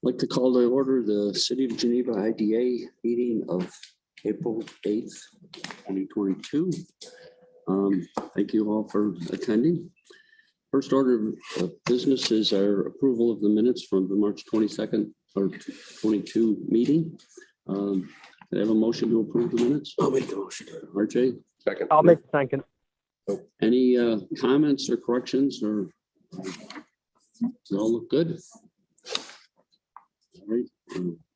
Like to call to order the City of Geneva IDA meeting of April 8th, 2022. Thank you all for attending. First order of business is our approval of the minutes from the March 22nd or 22 meeting. I have a motion to approve the minutes. I'll make the motion. RJ, Second. I'll make the second. any comments or corrections or does it all look good? All right,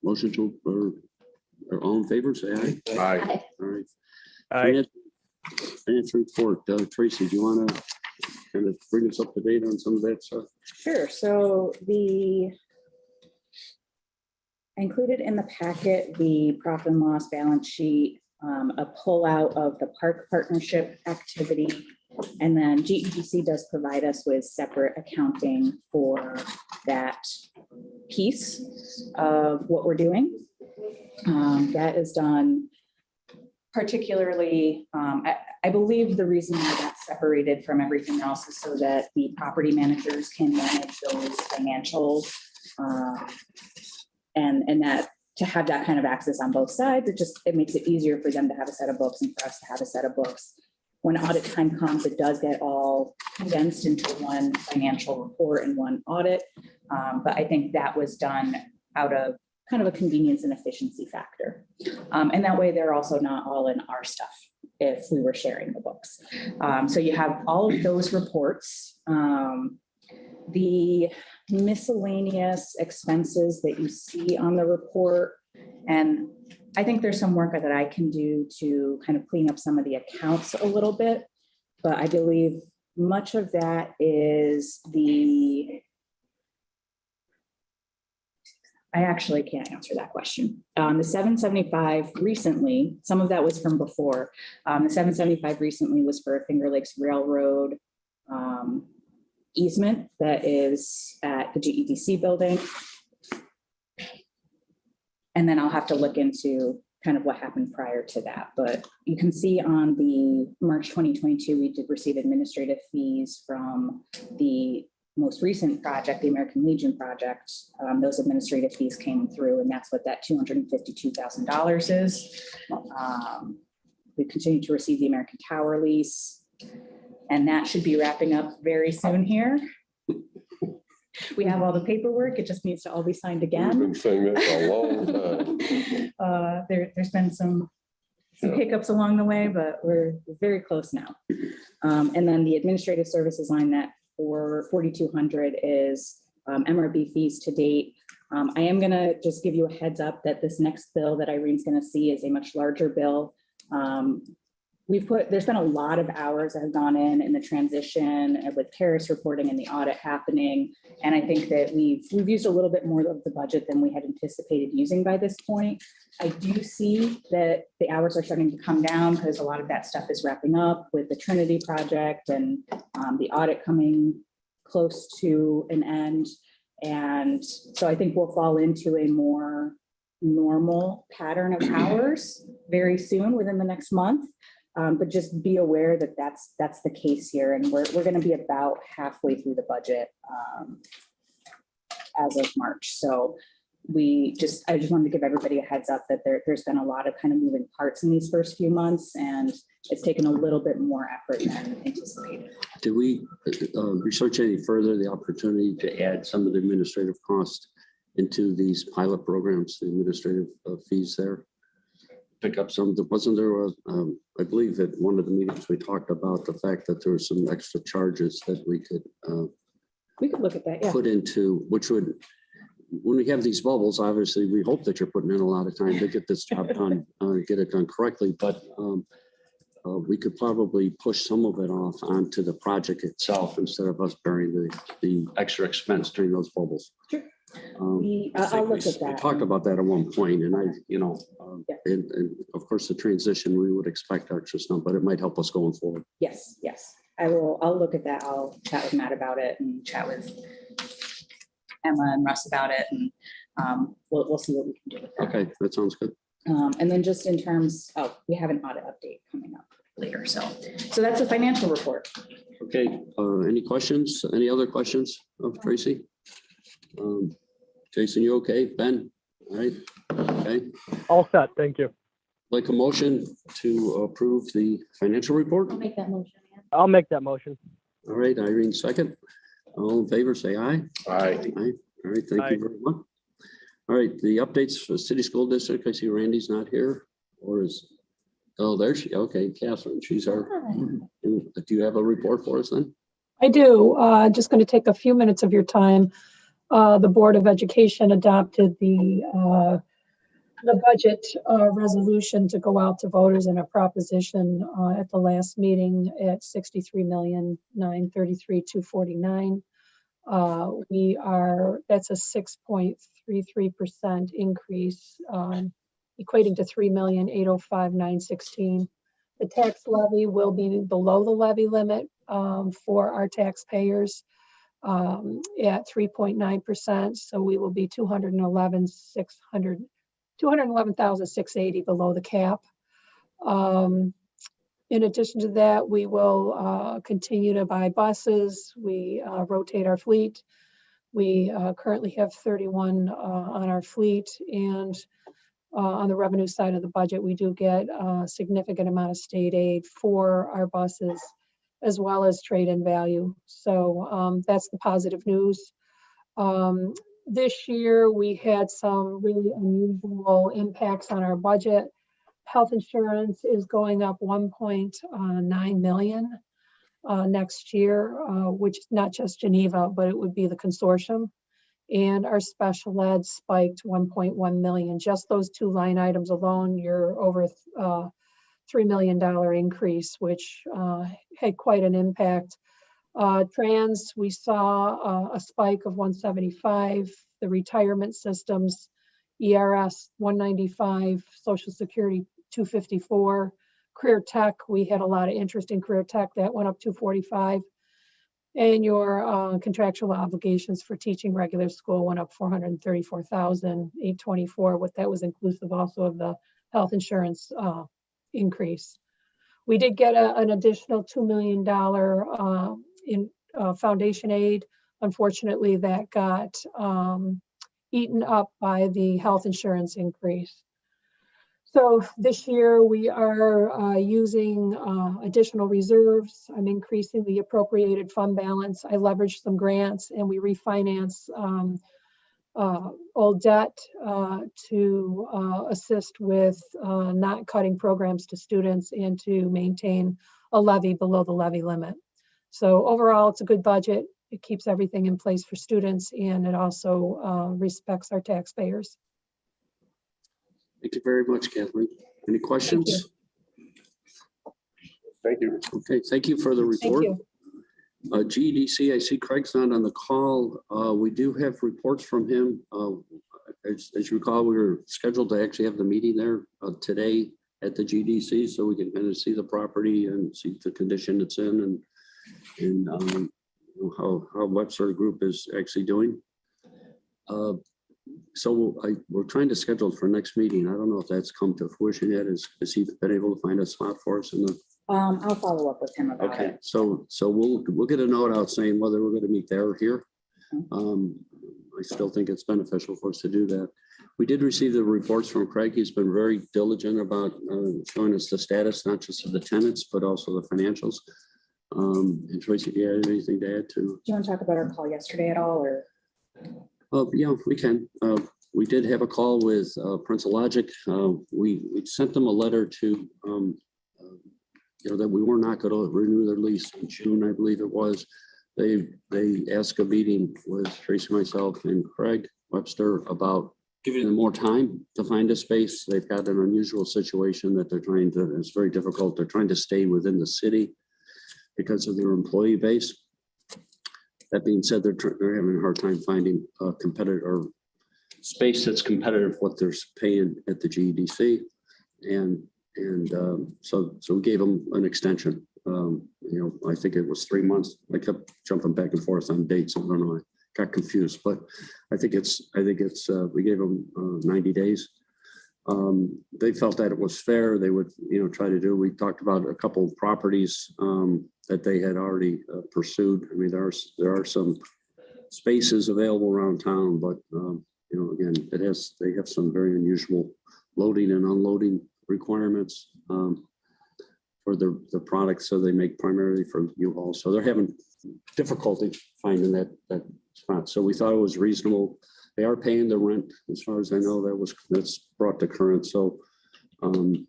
motion to, or all in favor, say aye. Aye. All right. Aye. Finance report, Tracy, do you want to kind of bring us up to date on some of that stuff? Sure. So included in the packet, the profit and loss balance sheet, a pullout of the park partnership activity, and then GEDC does provide us with separate accounting for that piece of what we're doing. That is done particularly, I believe the reason why that's separated from everything else is so that the property managers can manage those financials, and that to have that kind of access on both sides, it makes it easier for them to have a set of books and for us to have a set of books. When audit time comes, it does get all condensed into one financial report and one audit. But I think that was done out of kind of a convenience and efficiency factor. And that way they're also not all in our stuff if we were sharing the books. So you have all of those reports. The miscellaneous expenses that you see on the report, and I think there's some work that I can do to kind of clean up some of the accounts a little bit, but I believe much of that is I actually can't answer that question. The 775 recently, some of that was from before. The 775 recently was for Finger Lakes Railroad easement that is at the GEDC building. And then I'll have to look into kind of what happened prior to that. But you can see on the March 2022, we did receive administrative fees from the most recent project, the American Legion project. Those administrative fees came through, and that's what that $252,000 is. We continue to receive the American Tower lease, and that should be wrapping up very soon here. We have all the paperwork. It just needs to all be signed again. We've been saying that for a long time. There's been some hiccups along the way, but we're very close now. And then the administrative services line that for 4,200 is MRB fees to date. I am going to just give you a heads up that this next bill that Irene's going to see is a much larger bill. There's been a lot of hours that have gone in the transition with Paris reporting and the audit happening. And I think that we've used a little bit more of the budget than we had anticipated using by this point. I do see that the hours are starting to come down because a lot of that stuff is wrapping up with the Trinity project and the audit coming close to an end. And so I think we'll fall into a more normal pattern of hours very soon within the next month. But just be aware that that's the case here, and we're going to be about halfway through the budget as of March. So I just wanted to give everybody a heads up that there's been a lot of kind of moving parts in these first few months, and it's taken a little bit more effort than anticipated. Did we research any further the opportunity to add some of the administrative costs into these pilot programs, the administrative fees there? Pick up some, wasn't there I believe at one of the meetings we talked about the fact that there were some extra charges that we could look at that, yeah. put into, which would, when we have these bubbles, obviously we hope that you're putting in a lot of time to get this job done, get it done correctly, but we could probably push some of it off onto the project itself instead of us bearing the extra expense during those bubbles. Sure. I'll look at that. We talked about that at one point, and and of course the transition, we would expect extra stuff, but it might help us going forward. Yes. I'll look at that. I'll chat with Matt about it and chat with Emma and Russ about it, and we'll see what we can do with that. Okay, that sounds good. And then just in terms, we have an audit update coming up later. So that's a financial report. Okay, any questions? Any other questions of Tracy? Jason, you okay? Ben? All right. Okay. All set, thank you. Like a motion to approve the financial report? I'll make that motion. I'll make that motion. All right, Irene, second. All in favor, say aye. Aye. Aye. All right, thank Aye. you very much. All right, the updates for city school district. I see Randy's not here, or is, oh, there she, okay, Catherine, she's our, do you have a report for us then? I do. Just going to take a few minutes of your time. The Board of Education adopted the budget resolution to go out to voters in a proposition at the last meeting at $63,933,249. That's a 6.33% increase, equating to $3,805,916. The tax levy will be below the levy limit for our taxpayers at 3.9%. So we will be 211,680 below the cap. In addition to that, we will continue to buy buses. We rotate our fleet. We currently have 31 on our fleet, and on the revenue side of the budget, we do get a significant amount of state aid for our buses, as well as trade-in value. So that's the positive news. This year, we had some really unusual impacts on our budget. Health insurance is going up 1.9 million next year, which is not just Geneva, but it would be the consortium. And our special ed spiked 1.1 million. Just those two line items alone, you're over $3 million increase, which had quite an impact. Trans, we saw a spike of 175, the retirement systems, ERS 195, Social Security 254, career tech, we had a lot of interest in career tech, that went up 245. And your contractual obligations for teaching regular school went up 434,824. What that was inclusive also of the health insurance increase. We did get an additional $2 million in foundation aid. Unfortunately, that got eaten up by the health insurance increase. So this year we are using additional reserves. I'm increasing the appropriated fund balance. I leveraged some grants and we refinance old debt to assist with not cutting programs to students and to maintain a levy below the levy limit. So overall, it's a good budget. It keeps everything in place for students, and it also respects our taxpayers. Thank you very much, Kathleen. Any questions? Thank you. Okay, thank you for the Thank report. you. GDC, I see Craig's not on the call. We do have reports from him. As you recall, we were scheduled to actually have the meeting there today at the GDC, so we can kind of see the property and see the condition it's in and how Webster Group is actually doing. So we're trying to schedule for next meeting. I don't know if that's come to fruition yet. Has he been able to find a spot for us in the? I'll follow up with him about Okay, it. so we'll get a note out saying whether we're going to meet there or here. I still think it's beneficial for us to do that. We did receive the reports from Craig. He's been very diligent about showing us the status, not just of the tenants, but also the financials. And Tracy, do you have anything to add to? Do you want to talk about our call yesterday at all, or? Yeah, we can. We did have a call with Prince of Logic. We sent them a letter to, that we were not going to renew their lease in June, I believe it was. They asked a meeting with Tracy, myself, and Craig Webster about giving them more time to find a space. They've got an unusual situation that they're trying to, it's very difficult. They're trying to stay within the city because of their employee base. That being said, they're having a hard time finding a competitor or space that's competitive what they're paying at the GEDC, and so we gave them an extension. I think it was 3 months. I kept jumping back and forth on dates. I don't know. I got confused, but I think it's we gave them 90 days. They felt that it was fair. They would try to do. We talked about a couple of properties that they had already pursued. I mean, there are some spaces available around town, but and they have some very unusual loading and unloading requirements for the products. So they make primarily for U-Haul. So they're having difficulty finding that spot. So we thought it was reasonable. They are paying the rent, as far as I know. That's brought to current. So we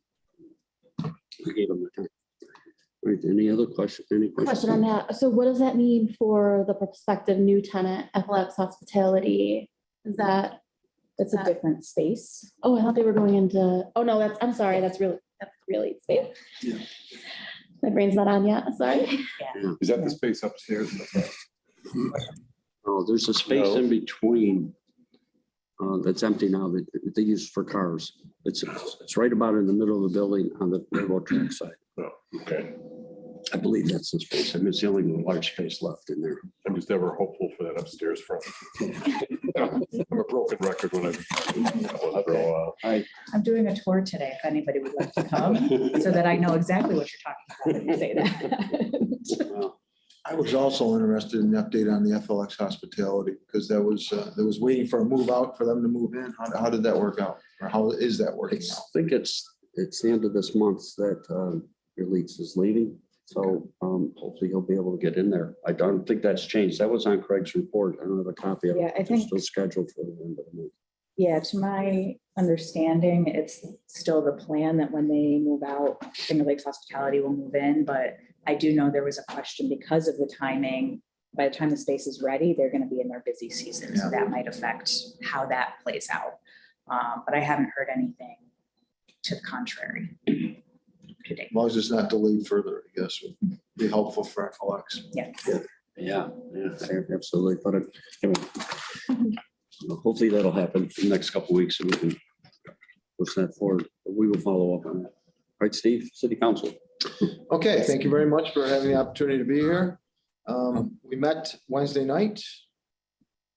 gave them the time. Right, any other question? Any Question on that. So what does that mean for the prospective new tenant, FLX Hospitality? Is that, That's a different space. oh, I thought they were going into, oh no, I'm sorry, that's really space. Yeah. My brain's not on yet, sorry. Is that the space upstairs? Oh, there's a space No. in between that's empty now that they use for cars. It's right about in the middle of the building on the railroad track side. Oh, okay. I believe that's the space. I mean, it's the only large space left in there. I'm just ever hopeful for that upstairs front. I'm a broken record when I'm doing a tour today, if anybody would like to come, so that I know exactly what you're talking about when you say that. Well, I was also interested in the update on the FLX Hospitality because that was waiting for a move out for them to move in. How did that work out? Or how is that working I out? think it's the end of this month that your lease is leaving. So hopefully he'll be able to get in there. I don't think that's changed. That was on Craig's report. I don't have a copy of it. Yeah, I It's think- still scheduled for the end of the month. Yeah, to my understanding, it's still the plan that when they move out, Finger Lakes Hospitality will move in, but I do know there was a question because of the timing. By the time the space is ready, they're going to be in their busy season, so that might affect how that plays out. But I haven't heard anything to the contrary today. As long as it's not delayed further, I guess would be helpful for FLX. Yeah, absolutely. But hopefully that'll happen in the next couple of weeks and we can push that forward. But we will follow up on that. Right, Steve, City Council. Okay, thank you very much for having the opportunity to be here. We met Wednesday night.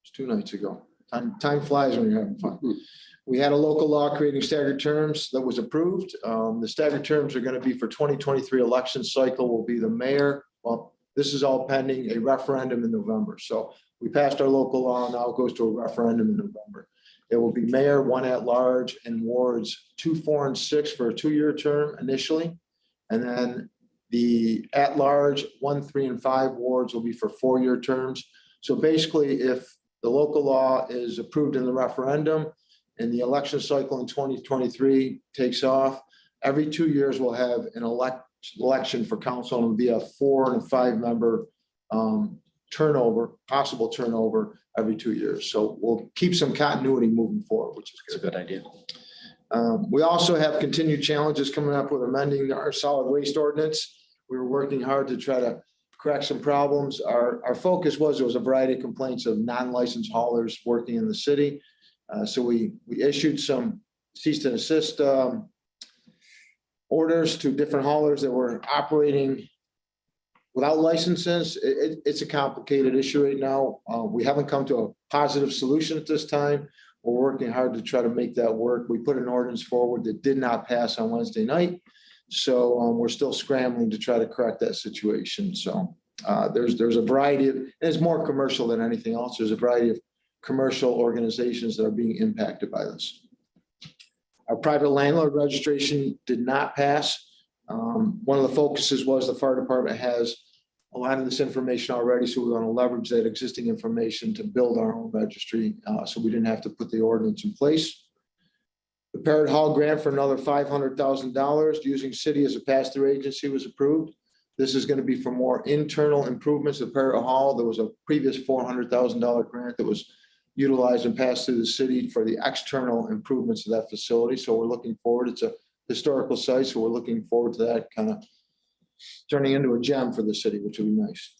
It's 2 nights ago. Time flies when you're having fun. We had a local law creating staggered terms that was approved. The staggered terms are going to be for 2023 election cycle will be the mayor. Well, this is all pending a referendum in November. So we passed our local law, now it goes to a referendum in November. It will be mayor, 1 at large, and wards 2, 4, and 6 for a 2-year term initially. And then the at large 1, 3, and 5 wards will be for 4-year terms. So basically, if the local law is approved in the referendum and the election cycle in 2023 takes off, every 2 years we'll have an election for council, and it'll be a 4 and 5 member possible turnover every 2 years. So we'll keep some continuity moving forward, which is It's a good. good idea. We also have continued challenges coming up with amending our solid waste ordinance. We were working hard to try to correct some problems. Our focus was there was a variety of complaints of non-licensed haulers working in the city. So we issued some cease and desist orders to different haulers that were operating without licenses. It's a complicated issue right now. We haven't come to a positive solution at this time. We're working hard to try to make that work. We put an ordinance forward that did not pass on Wednesday night. So we're still scrambling to try to correct that situation. So there's a variety of, and it's more commercial than anything else. There's a variety of commercial organizations that are being impacted by this. Our private landlord registration did not pass. One of the focuses was the fire department has a lot of this information already, so we want to leverage that existing information to build our own registry, so we didn't have to put the ordinance in place. The Parrot Hall grant for another $500,000 using city as a pass-through agency was approved. This is going to be for more internal improvements of Parrot Hall. There was a previous $400,000 grant that was utilized and passed through the city for the external improvements of that facility. So we're looking forward. It's a historical site, so we're looking forward to that kind of turning into a gem for the city, which will be nice.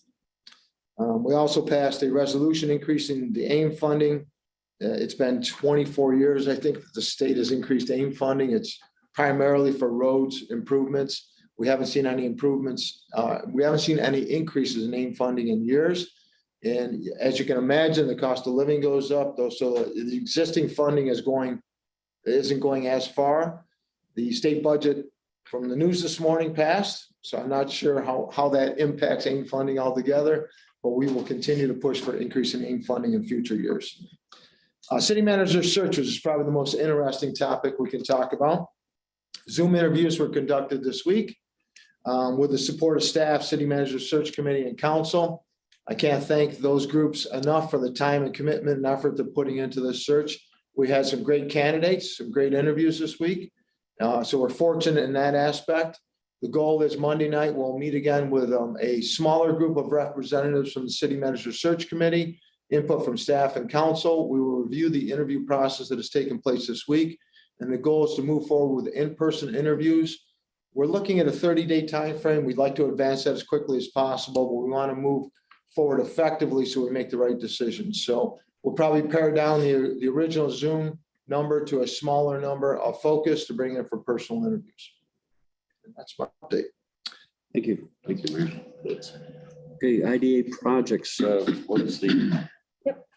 We also passed a resolution increasing the AIM funding. It's been 24 years, I think, that the state has increased AIM funding. It's primarily for roads improvements. We haven't seen any improvements. We haven't seen any increases in AIM funding in years. And as you can imagine, the cost of living goes up, though. So the existing funding isn't going as far. The state budget from the news this morning passed. So I'm not sure how that impacts AIM funding altogether, but we will continue to push for increase in AIM funding in future years. City manager searches is probably the most interesting topic we can talk about. Zoom interviews were conducted this week with the support of staff, city manager search committee, and council. I can't thank those groups enough for the time and commitment and effort they're putting into this search. We had some great candidates, some great interviews this week. So we're fortunate in that aspect. The goal is Monday night, we'll meet again with a smaller group of representatives from the city manager search committee, input from staff and council. We will review the interview process that has taken place this week. And the goal is to move forward with in-person interviews. We're looking at a 30-day time frame. We'd like to advance that as quickly as possible, but we want to move forward effectively so we make the right decisions. So we'll probably pare down the original Zoom number to a smaller number of focus to bring in for personal interviews. And that's my update. Thank you. Thank you, Mayor. Okay, IDA projects, what is the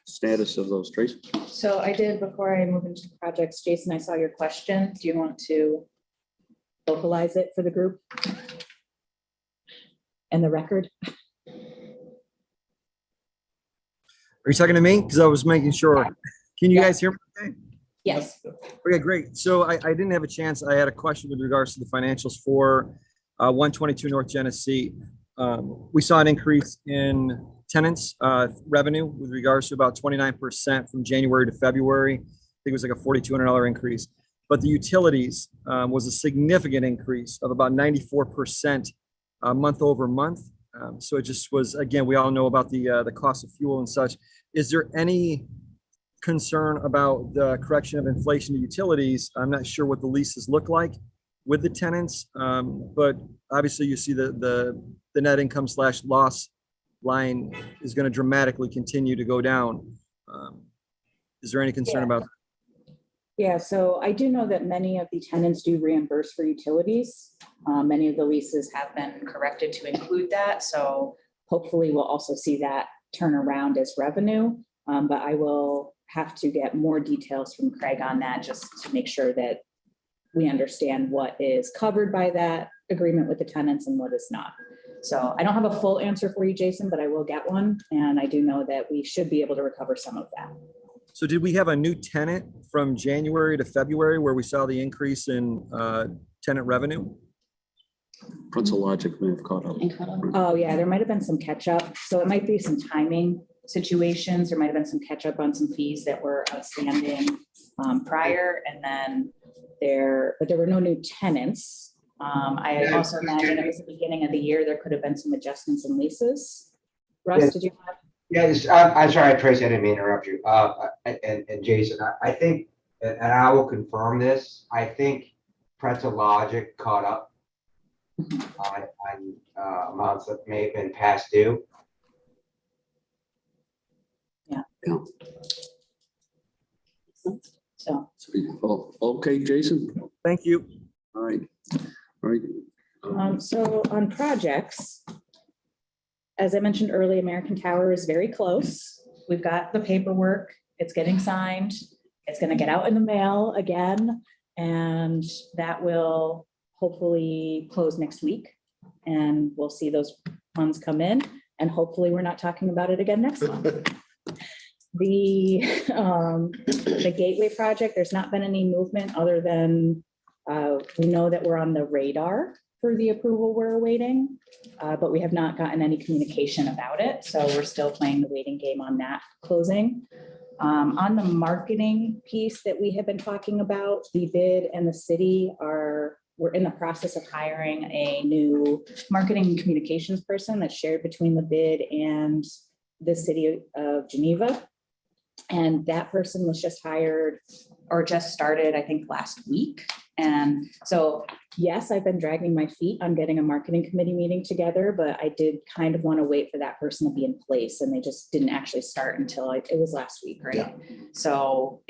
status of those, Tracy? So I did, before I move into the projects, Jason, I saw your question. Do you want to vocalize it for the group? And the record? Are you talking to me? Because I was making sure. Can you guys hear me? Okay? Yes. Okay, great. So I didn't have a chance. I had a question with regards to the financials for 122 North Genesee. We saw an increase in tenants revenue with regards to about 29% from January to February. I think it was like a $4,200 increase. But the utilities was a significant increase of about 94% month over month. So it just was, again, we all know about the cost of fuel and such. Is there any concern about the correction of inflation to utilities? I'm not sure what the leases look like with the tenants, but obviously you see the net income / loss line is going to dramatically continue to go down. Is there any concern about that? Yeah, so I do know that many of the tenants do reimburse for utilities. Many of the leases have been corrected to include that. So hopefully we'll also see that turn around as revenue. But I will have to get more details from Craig on that just to make sure that we understand what is covered by that agreement with the tenants and what is not. So I don't have a full answer for you, Jason, but I will get one. And I do know that we should be able to recover some of that. So did we have a new tenant from January to February where we saw the increase in tenant revenue? Principal Logic may have caught up. Oh, yeah, there might have been some catch up. So it might be some timing situations. There might have been some catch up on some fees that were outstanding prior. And then but there were no new tenants. I also imagine it was the beginning of the year. There could have been some adjustments in leases. Russ, Yes. did you have? Yes, I'm sorry, Tracy, I didn't mean to interrupt you. And Jason, I think, and I will confirm this, I think Pretzel Logic caught up on amounts that may have been past due. Yeah. Yeah. So, Oh, okay, Jason. Thank you. All right. All right. so on projects, as I mentioned earlier, American Tower is very close. We've got the paperwork. It's getting signed. It's going to get out in the mail again. And that will hopefully close next week. And we'll see those funds come in. And hopefully we're not talking about it again next month. The Gateway project, there's not been any movement other than we know that we're on the radar for the approval we're awaiting, but we have not gotten any communication about it. So we're still playing the waiting game on that closing. On the marketing piece that we have been talking about, the bid and the city we're in the process of hiring a new marketing and communications person that's shared between the bid and the city of Geneva. And that person was just hired or just started, I think, last week. And so, yes, I've been dragging my feet on getting a marketing committee meeting together, but I did kind of want to wait for that person to be in place. And they just didn't actually start until it was last week, right? Yeah. So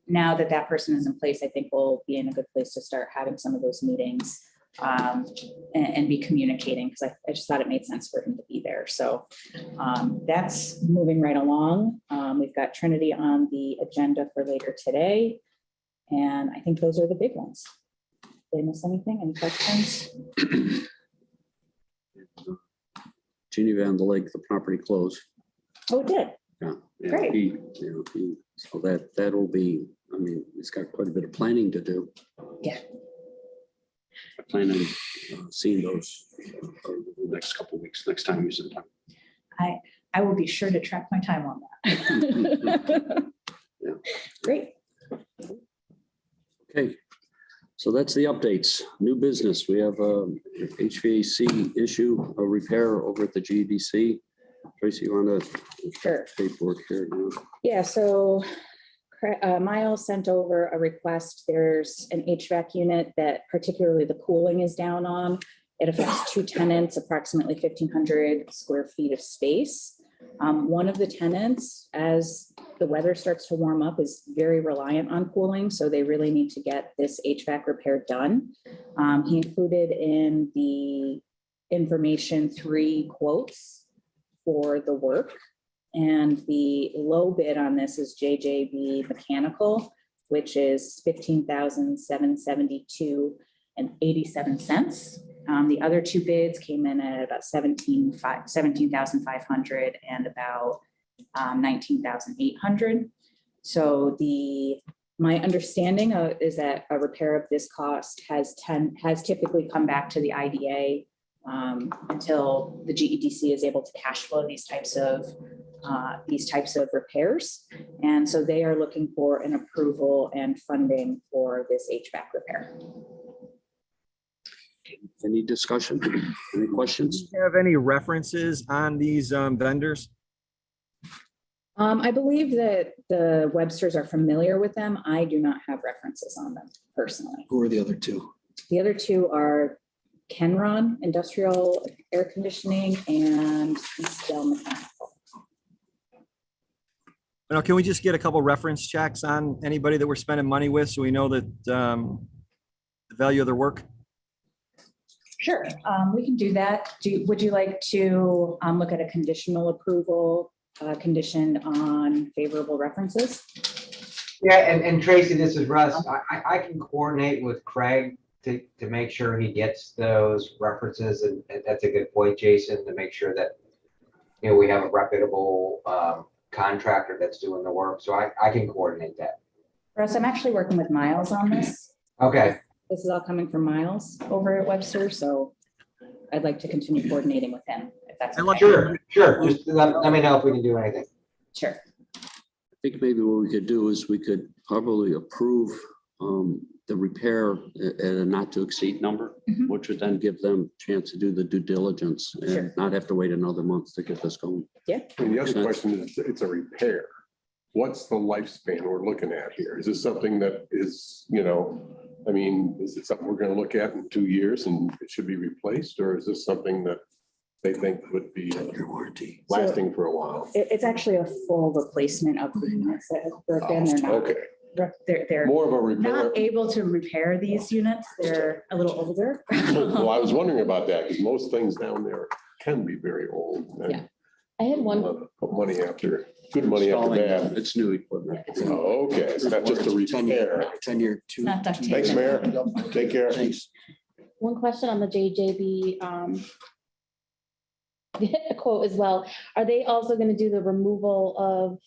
now that that person is in place, I think we'll be in a good place to start having some of those meetings and be communicating, because I just thought it made sense for him to be there. So that's moving right along. We've got Trinity on the agenda for later today. And I think those are the big ones. Did I miss anything? Any questions? Geneva and the lake, the property closed. Oh, it did. Yeah. Yeah, Great. So that'll be, I mean, it's got quite a bit of planning to do. Yeah. I plan on seeing those over the next couple of weeks, next time you sit down. I will be sure to track my time on that. Yeah. Great. Okay, so that's the updates. New business. We have a HVAC issue, a repair over at the GDC. Tracy, you want to? Sure. Paperwork here now. Yeah, so Miles sent over a request. There's an HVAC unit that particularly the cooling is down on. It affects 2 tenants, approximately 1,500 square feet of space. One of the tenants, as the weather starts to warm up, is very reliant on cooling, so they really need to get this HVAC repair done. He included in the information 3 quotes for the work. And the low bid on this is JJB Mechanical, which is $15,772.87. The other 2 bids came in at about $17,500 and about $19,800. So my understanding is that a repair of this cost has typically come back to the IDA until the GEDC is able to cash flow these types of repairs. And so they are looking for an approval and funding for this HVAC repair. Any discussion? Any questions? Do you have any references on these vendors? I believe that the Websters are familiar with them. I do not have references on them personally. Who are the other 2? The other 2 are Kenron Industrial Air Conditioning and Eastdale Mechanical. Now, can we just get a couple reference checks on anybody that we're spending money with so we know that the value of their work? Sure, we can do that. Would you like to look at a conditional approval conditioned on favorable references? Yeah, and Tracy, this is Russ. I can coordinate with Craig to make sure he gets those references, and that's a good point, Jason, to make sure that, you know, we have a reputable contractor that's doing the work. So I can coordinate that. Russ, I'm actually working with Miles on this. Okay. This is all coming from Miles over at Webster, so I'd like to continue coordinating with him, if that's okay. Sure. Just let me know if we can do anything. Sure. I think maybe what we could do is we could probably approve the repair at a not to exceed number, which would then give them a chance to do the due diligence and Sure. not have to wait another month to get this going. And the other question is, it's a repair. What's the lifespan we're looking at here? Is this something that is, you know, I mean, is it something we're going to look at in 2 years and it should be replaced? Or is this something that they think would be lasting for a while? It's actually a full replacement of the units that have broken. They're not, Okay, they're more of a repair. not able to repair these units. They're a little older. Well, I was wondering about that because most things down there can be very old. and Yeah. I had one, Put money after, good money after bad. It's new equipment. Oh, okay, it's not just a repair. 10-year, It's not duct tape. Thanks, Mayor. Take care. Thanks. one question on the JJB quote as well. Are they also going to do the removal of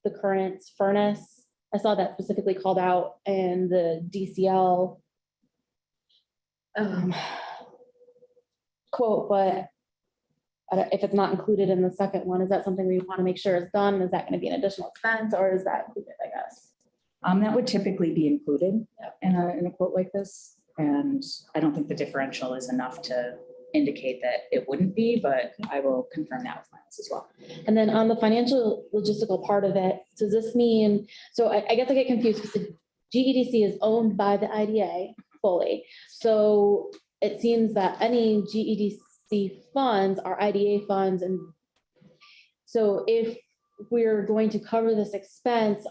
the current furnace? I saw that specifically called out in the DCL quote, but if it's not included in the second one, is that something we want to make sure is done? Is that going to be an additional expense or is that included, I guess? That would typically be included in a quote like this. And I don't think the differential is enough to indicate that it wouldn't be, but I will confirm that with Miles as well. And then on the financial logistical part of it, does this mean, so I guess I get confused because the GEDC is owned by the IDA fully. So it seems that any GEDC funds are IDA funds. And so if we're going to cover this expense,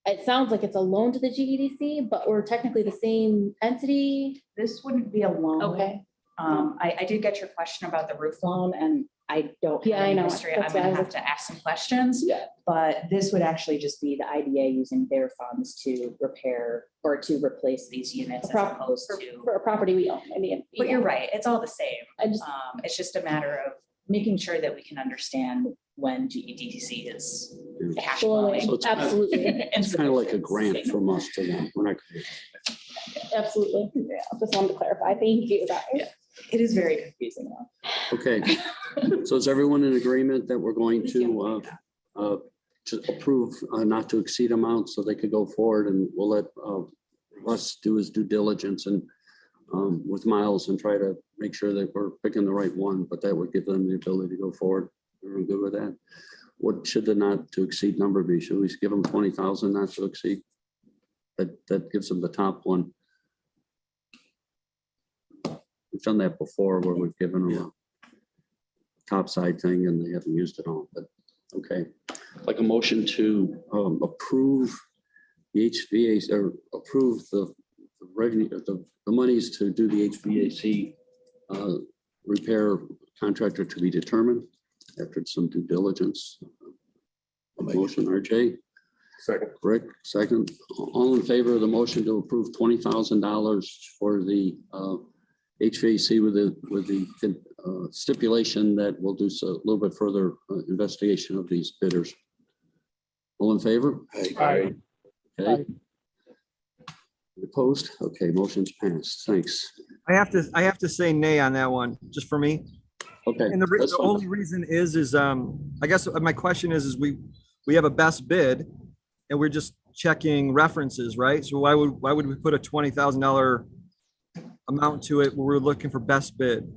it sounds like it's a loan to the GEDC, but we're technically the same entity. This wouldn't be a loan. Okay. I did get your question about the roof loan and I don't have Yeah, I any know. history. I'm That's why I gonna was- have to ask some questions. Yeah. But this would actually just be the IDA using their funds to repair or to replace these units as opposed to. For a property we own, I mean. But you're right, it's all the same. I just, It's just a matter of making sure that we can understand when GEDC is Yeah. cash Fully, flowing. So it's kind of- absolutely, It's kind of like a grant from us to them. We're not. absolutely. Just wanted to clarify. Thank you, guys. Yeah. It is very confusing though. Okay, so is everyone in agreement that we're going to approve not to exceed amount so they could go forward, and we'll let Russ do his due diligence and with Miles and try to make sure that we're picking the right one, but that would give them the ability to go forward. Everyone good with that? What should the not to exceed number be? Should we give them 20,000 not to exceed? That gives them the top one. We've done that before where we've given them a top side thing and they haven't used it all, but okay. Like a motion to approve the HVAC or approve the revenue, the monies to do the HVAC repair contractor to be determined after some due diligence. A motion, RJ, Second. Rick, second. All in favor of the motion to approve $20,000 for the HVAC with the stipulation that we'll do a little bit further investigation of these bidders. All in favor? Aye. Okay. Opposed? Okay, motion's passed. Thanks. I have to say nay on that one, just for me. Okay. And that's the fine. only reason is I guess my question is we have a best bid and we're just checking references, right? So why would we put a $20,000 amount to it when we're looking for best bid?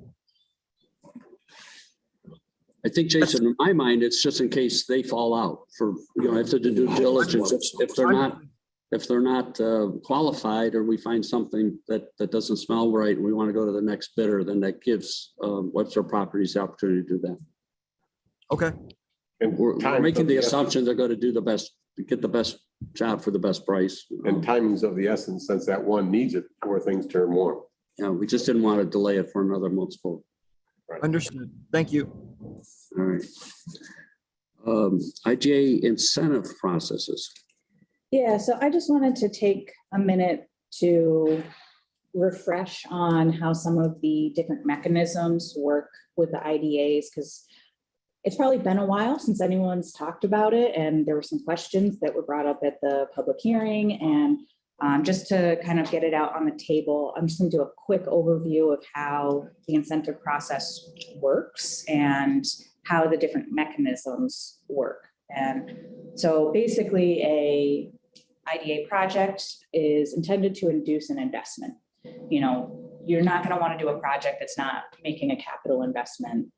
I think, Jason, in my mind, it's just in case they fall out for, after the due diligence, if they're not qualified or we find something that doesn't smell right and we want to go to the next bidder, then that gives Webster Properties the opportunity to do that. Okay. And We're times making of the essence- assumption they're going to do the best, get the best job for the best price. And timing's of the essence, since that one needs it before things turn warm. Yeah, we just didn't want to delay it for another month's vote. Understood. Thank you. All right. IGA incentive processes. Yeah, so I just wanted to take a minute to refresh on how some of the different mechanisms work with the IDAs, because it's probably been a while since anyone's talked about it, and there were some questions that were brought up at the public hearing. And just to kind of get it out on the table, I'm just going to do a quick overview of how the incentive process works and how the different mechanisms work. And so basically a IDA project is intended to induce an investment. You're not going to want to do a project that's not making a capital investment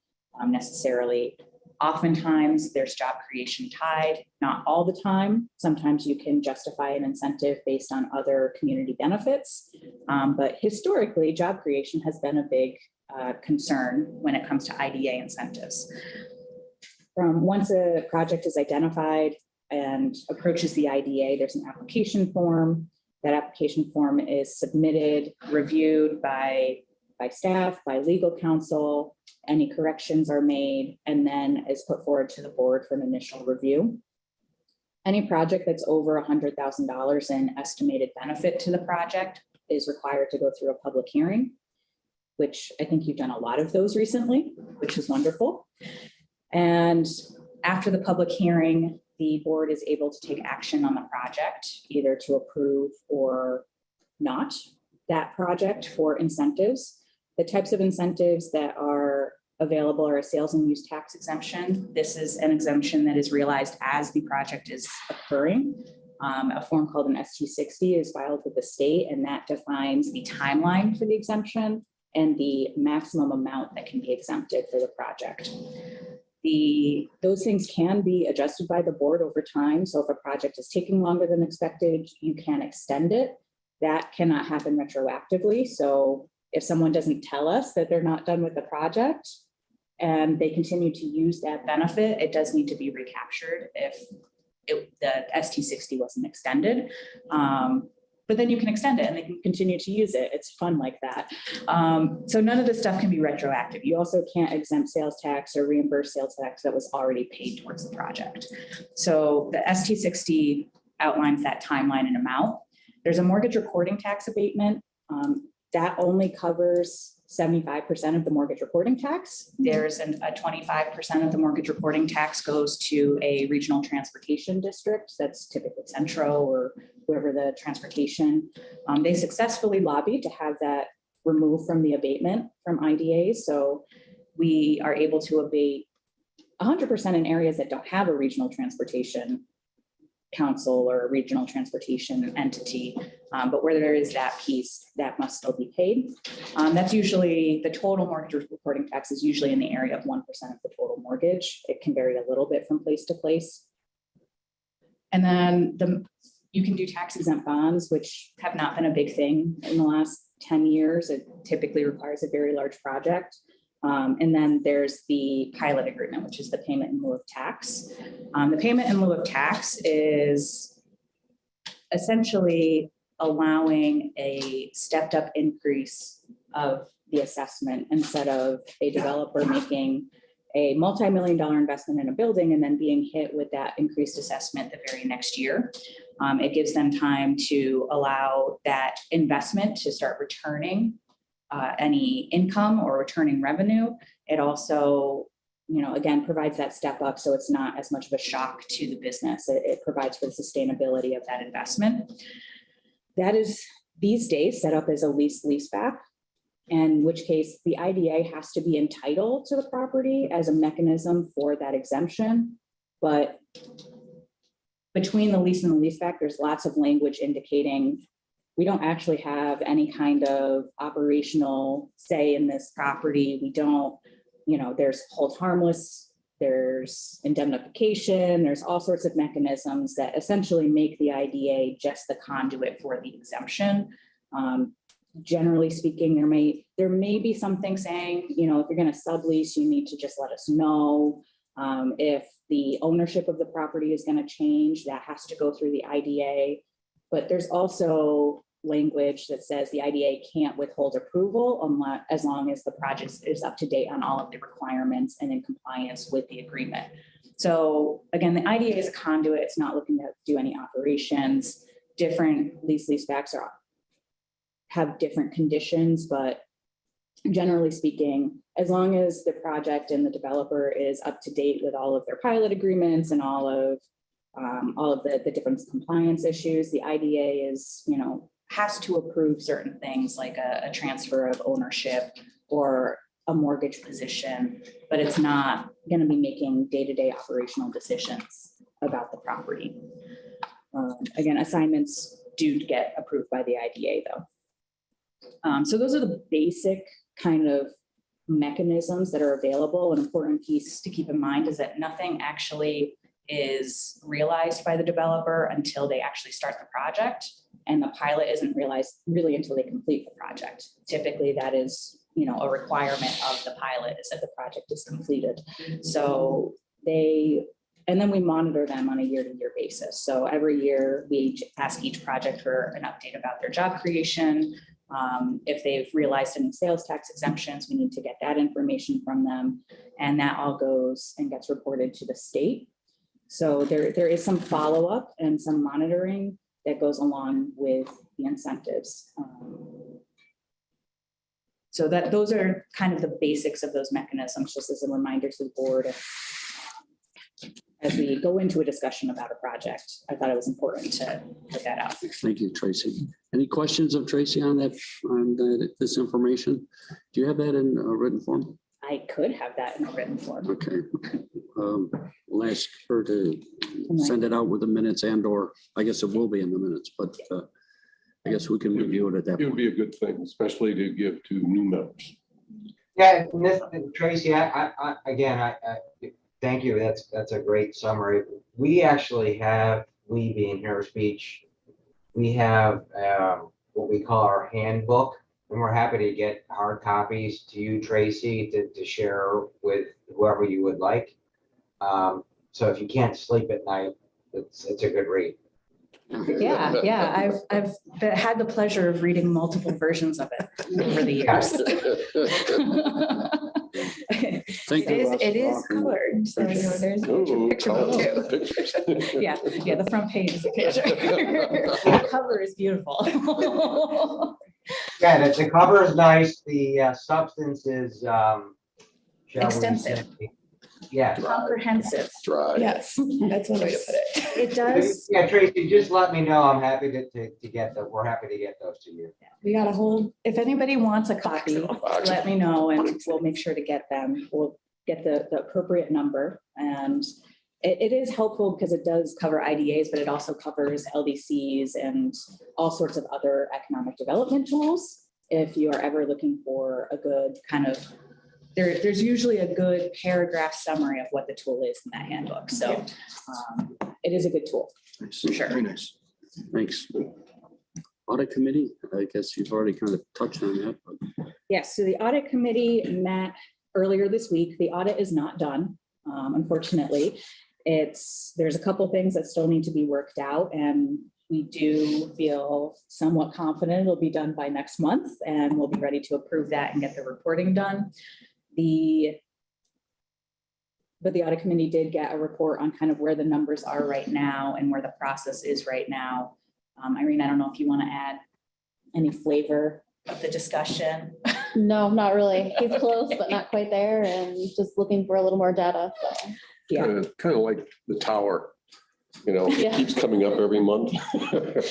necessarily. Oftentimes there's job creation tied, not all the time. Sometimes you can justify an incentive based on other community benefits. But historically, job creation has been a big concern when it comes to IDA incentives. Once a project is identified and approaches the IDA, there's an application form. That application form is submitted, reviewed by staff, by legal counsel. Any corrections are made, and then is put forward to the board for an initial review. Any project that's over $100,000 in estimated benefit to the project is required to go through a public hearing, which I think you've done a lot of those recently, which is wonderful. And after the public hearing, the board is able to take action on the project, either to approve or not that project for incentives. The types of incentives that are available are a sales and use tax exemption. This is an exemption that is realized as the project is occurring. A form called an ST60 is filed with the state, and that defines the timeline for the exemption and the maximum amount that can be exempted for the project. Those things can be adjusted by the board over time. So if a project is taking longer than expected, you can extend it. That cannot happen retroactively. So if someone doesn't tell us that they're not done with the project and they continue to use that benefit, it does need to be recaptured if the ST60 wasn't extended. But then you can extend it and they can continue to use it. It's fun like that. So none of this stuff can be retroactive. You also can't exempt sales tax or reimburse sales tax that was already paid towards the project. So the ST60 outlines that timeline and amount. There's a mortgage recording tax abatement. that only covers 75% of the mortgage reporting tax. There's a 25% of the mortgage reporting tax goes to a regional transportation district. That's typically Centro or whoever the transportation. They successfully lobbied to have that removed from the abatement from IDA. So we are able to abate 100% in areas that don't have a regional transportation council or a regional transportation entity. But where there is that piece, that must still be paid. That's usually the total mortgage reporting tax is usually in the area of 1% of the total mortgage. It can vary a little bit from place to place. And then you can do tax exempt bonds, which have not been a big thing in the last 10 years. It typically requires a very large project. And then there's the pilot agreement, which is the payment in lieu of tax. The payment in lieu of tax is essentially allowing a stepped up increase of the assessment instead of a developer making a multi-million-dollar investment in a building and then being hit with that increased assessment the very next year. It gives them time to allow that investment to start returning any income or returning revenue. It also, again, provides that step up so it's not as much of a shock to the business. It provides for the sustainability of that investment. That is these days set up as a leaseback, in which case the IDA has to be entitled to the property as a mechanism for that exemption. But between the lease and the leaseback, there's lots of language indicating we don't actually have any kind of operational say in this property. We don't, there's hold harmless, there's indemnification, there's all sorts of mechanisms that essentially make the IDA just the conduit for the exemption. Generally speaking, there may be something saying, if you're going to sublease, you need to just let us know. If the ownership of the property is going to change, that has to go through the IDA. But there's also language that says the IDA can't withhold approval as long as the project is up to date on all of the requirements and in compliance with the agreement. So again, the IDA is a conduit. It's not looking to do any operations. Different leasebacks have different conditions, but generally speaking, as long as the project and the developer is up to date with all of their pilot agreements and all of the different compliance issues, the IDA is, has to approve certain things like a transfer of ownership or a mortgage position, but it's not going to be making day-to-day operational decisions about the property. Again, assignments do get approved by the IDA though. So those are the basic kind of mechanisms that are available. An important piece to keep in mind is that nothing actually is realized by the developer until they actually start the project. And the pilot isn't realized really until they complete the project. Typically that is, a requirement of the pilot is that the project is completed. So and then we monitor them on a year-to-year basis. So every year we ask each project for an update about their job creation. If they've realized any sales tax exemptions, we need to get that information from them. And that all goes and gets reported to the state. So there is some follow-up and some monitoring that goes along with the incentives. So those are kind of the basics of those mechanisms, just as a reminder to the board. As we go into a discussion about a project, I thought it was important to put that out. Thank you, Tracy. Any questions of Tracy on this information? Do you have that in written form? I could have that in a written form. Okay. We'll ask her to send it out with the minutes or I guess it will be in the minutes, but I guess we can review it at that It would point. be a good thing, especially to give to new members. Yeah, Tracy, I thank you. That's a great summary. We actually have, we being Harris Beach, we have what we call our handbook, and we're happy to get hard copies to you, Tracy, to share with whoever you would like. So if you can't sleep at night, it's a good read. Yeah. I've had the pleasure of reading multiple versions of it over the years. Thank you. It is colored, so there's a picture book too. Pictures. Yeah, the front page is a picture. The cover is beautiful. Yeah, the cover is nice. The substance is, shall we Extensive. say, yeah. Comprehensive. Dry. Yes, that's one way to put it. It does. Yeah, Tracy, just let me know. I'm happy to get the, we're happy to get those to you. We got a whole, If anybody wants a copy, let me know and we'll make sure to get them. We'll get the appropriate number. And it is helpful because it does cover IDAs, but it also covers LDCs and all sorts of other economic development tools. If you are ever looking for a good kind of, there's usually a good paragraph summary of what the tool is in that handbook. So it is a good tool. Sure. Very nice. Thanks. Audit committee, I guess you've already kind of touched on that. But Yes, so the audit committee met earlier this week. The audit is not done, unfortunately. There's a couple things that still need to be worked out, and we do feel somewhat confident it'll be done by next month, and we'll be ready to approve that and get the reporting done. But the audit committee did get a report on kind of where the numbers are right now and where the process is right now. Irene, I don't know if you want to add any flavor of the discussion. No, not really. He's close, but not quite there, and just looking for a little more data. So. Yeah, Kind of like the tower, it Yeah. keeps coming up every month.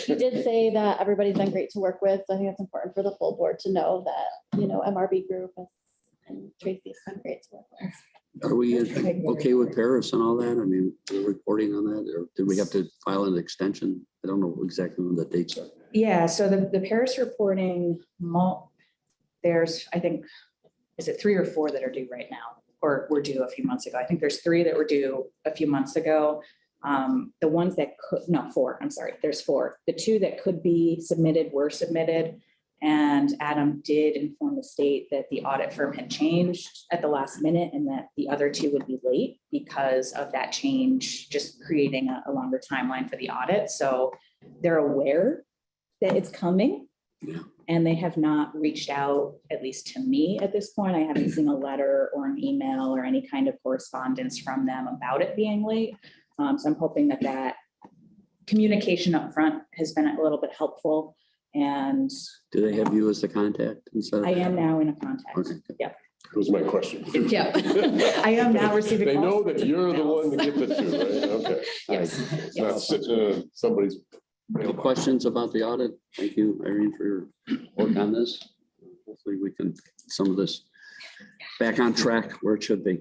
He did say that everybody's been great to work with. So I think it's important for the full board to know that, MRB group and Tracy's been great to work with. are we okay with Paris and all that? I mean, we're reporting on that, or did we have to file an extension? I don't know exactly when the dates are. yeah. So the Paris reporting, there's, I think, is it 3 or 4 that are due right now? Or were due a few months ago. I think there's 3 that were due a few months ago. The ones that could, no, 4, I'm sorry, there's 4. The 2 that could be submitted were submitted. And Adam did inform the state that the audit firm had changed at the last minute and that the other 2 would be late because of that change, just creating a longer timeline for the audit. So they're aware that it's coming. Yeah. And they have not reached out, at least to me at this point. I haven't seen a letter or an email or any kind of correspondence from them about it being late. So I'm hoping that communication up front has been a little bit helpful. And Do they have you as the contact instead of? I am now in a contact. Okay. Yep. That was my question. Yeah. I am now receiving. They all know sorts that of you're the emails. one to get the 2, right? Okay. Yes. It's not sitting in somebody's. Any questions about the audit? Thank you, Irene, for your work on this. Hopefully we can, some of this back on track where it should be.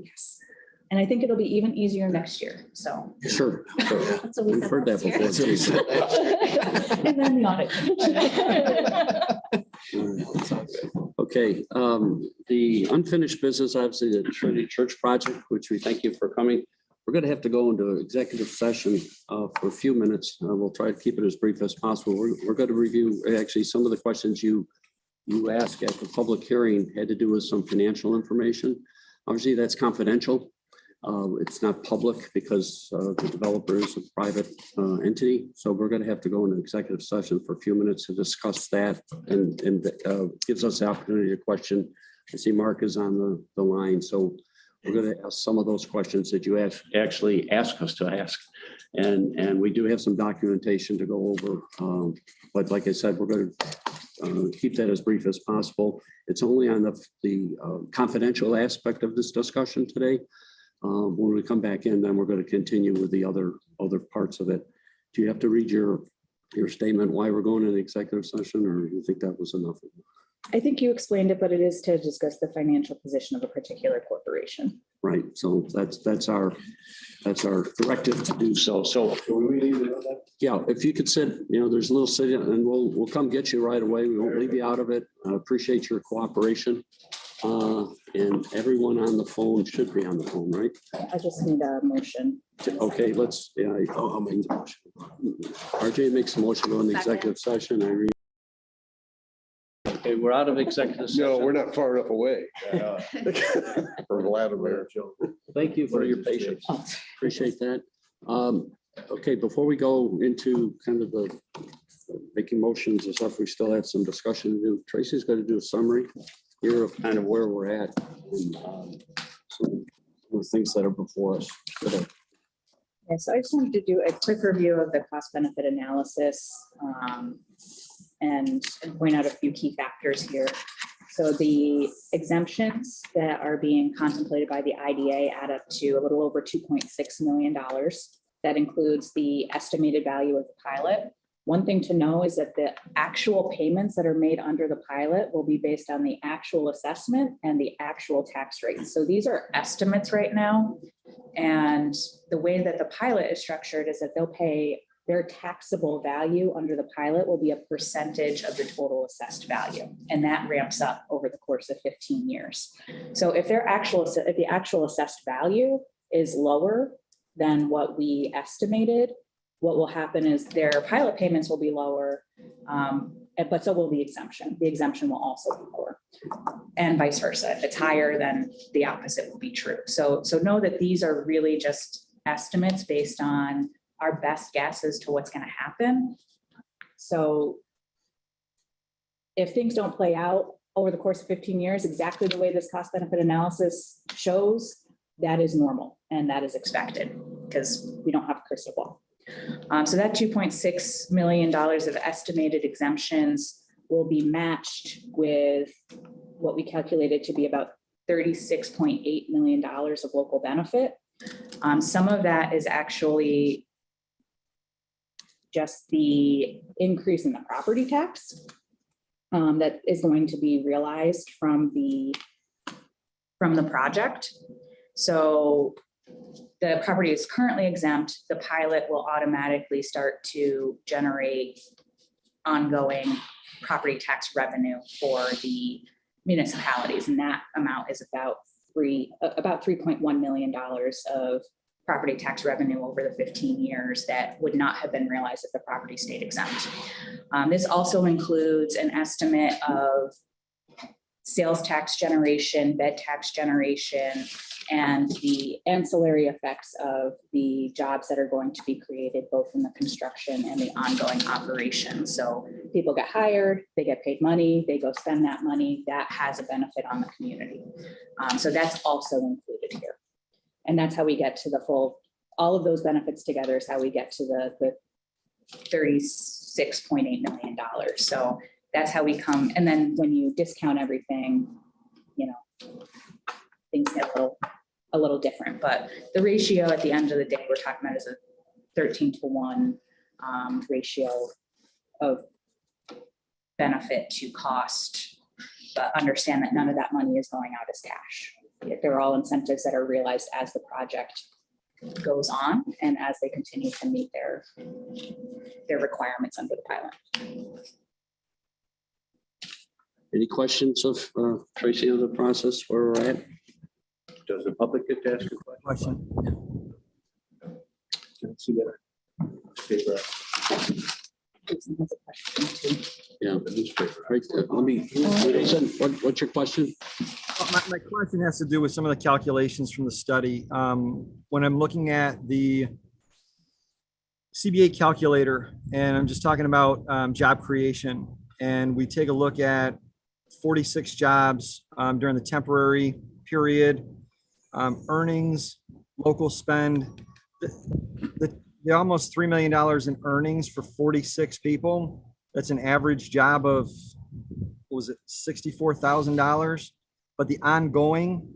And I think it'll be even easier next year. So. Sure. That's what we We've said heard that last year. before. And then the audit. Okay, the unfinished business, obviously the Trinity Church project, which we thank you for coming. We're going to have to go into executive session for a few minutes. We'll try to keep it as brief as possible. We're going to review actually some of the questions you asked at the public hearing had to do with some financial information. Obviously, that's confidential. It's not public because the developer is a private entity. So we're going to have to go into executive session for a few minutes to discuss that and gives us the opportunity to question. I see Mark is on the line. So we're going to ask some of those questions that you actually ask us to ask. And we do have some documentation to go over. But like I said, we're going to keep that as brief as possible. It's only on the confidential aspect of this discussion today. When we come back in, then we're going to continue with the other parts of it. Do you have to read your statement why we're going into executive session, or do you think that was enough? I think you explained it, but it is to discuss the financial position of a particular corporation. Right. So that's our directive to do so. So yeah, if you could sit, there's a little sitting, and we'll come get you right away. We won't leave you out of it. I appreciate your cooperation. And everyone on the phone should be on the phone, right? I just need a motion. Okay, I'll make the motion. RJ makes a motion to go into executive session. I read. Okay, we're out of executive session. No, we're not far enough away. For Vladimir. Thank you for your patience. Appreciate that. Okay, before we go into kind of the making motions and stuff, we still have some discussion to do. Tracy's going to do a summary here of kind of where we're at and some of the things that are before us today. Yeah, so I just wanted to do a quick review of the cost benefit analysis. and point out a few key factors here. So the exemptions that are being contemplated by the IDA add up to a little over $2.6 million. That includes the estimated value of the pilot. One thing to know is that the actual payments that are made under the pilot will be based on the actual assessment and the actual tax rates. So these are estimates right now. And the way that the pilot is structured is that they'll pay their taxable value under the pilot will be a percentage of the total assessed value. And that ramps up over the course of 15 years. So if the actual assessed value is lower than what we estimated, what will happen is their pilot payments will be lower, but so will the exemption. The exemption will also be lower, and vice versa. If it's higher, then the opposite will be true. So know that these are really just estimates based on our best guess as to what's going to happen. So if things don't play out over the course of 15 years, exactly the way this cost benefit analysis shows, that is normal and that is expected because we don't have a crystal ball. So that $2.6 million of estimated exemptions will be matched with what we calculated to be about $36.8 million of local benefit. Some of that is actually just the increase in the property tax that is going to be realized from the project. So the property is currently exempt. The pilot will automatically start to generate ongoing property tax revenue for the municipalities. And that amount is about $3.1 million of property tax revenue over the 15 years that would not have been realized if the property stayed exempt. This also includes an estimate of sales tax generation, bed tax generation, and the ancillary effects of the jobs that are going to be created both in the construction and the ongoing operation. So people get hired, they get paid money, they go spend that money, that has a benefit on the community. So that's also included here. And that's how we get to the full, all of those benefits together is how we get to the $36.8 million. So that's how we come. And then when you discount everything, you know, things get a little different, but the ratio at the end of the day, we're talking about is a 13-to-1 ratio of benefit to cost, but understand that none of that money is going out as cash. They're all incentives that are realized as the project goes on and as they continue to meet their requirements under the pilot. Any questions of Tracy on the process where we're at? Does the public get to ask a question? Question. Can I see that? Paper. Jason has a question too. Yeah. The newspaper. Right, let me, Jason, what's your question? My question has to do with some of the calculations from the study. When I'm looking at the CBA calculator, and I'm just talking about job creation, and we take a look at 46 jobs during the temporary period, earnings, local spend, the almost $3 million in earnings for 46 people. That's an average job of, what was it, $64,000? But the ongoing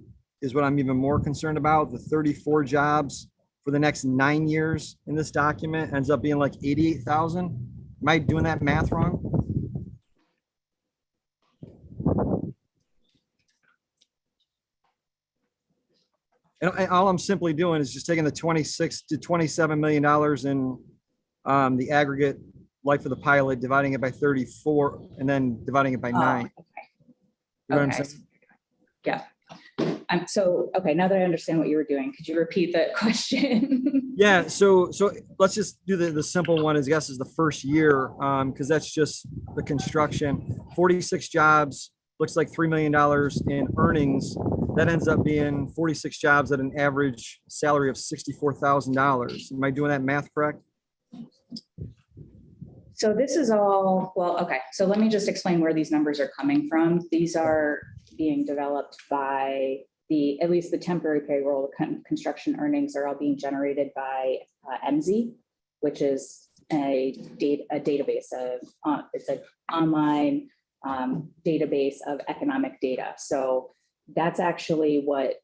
is what I'm even more concerned about. The 34 jobs for the next 9 years in this document ends up being like 88,000. Am I doing that math wrong? And all I'm simply doing is just taking the $26 to $27 million in the aggregate life of the pilot, dividing it by 34, and then dividing it by 9. Okay. You know what I'm Okay. saying? Yeah. Okay, now that I understand what you were doing, could you repeat that question? Yeah, so let's just do the simple one, I guess, is the first year, because that's just the construction. 46 jobs, looks like $3 million in earnings. That ends up being 46 jobs at an average salary of $64,000. Am I doing that math correct? So this is all, well, okay, so let me just explain where these numbers are coming from. These are being developed by at least the temporary payroll, construction earnings are all being generated by MZ, which is database of, it's an online database of economic data. So that's actually what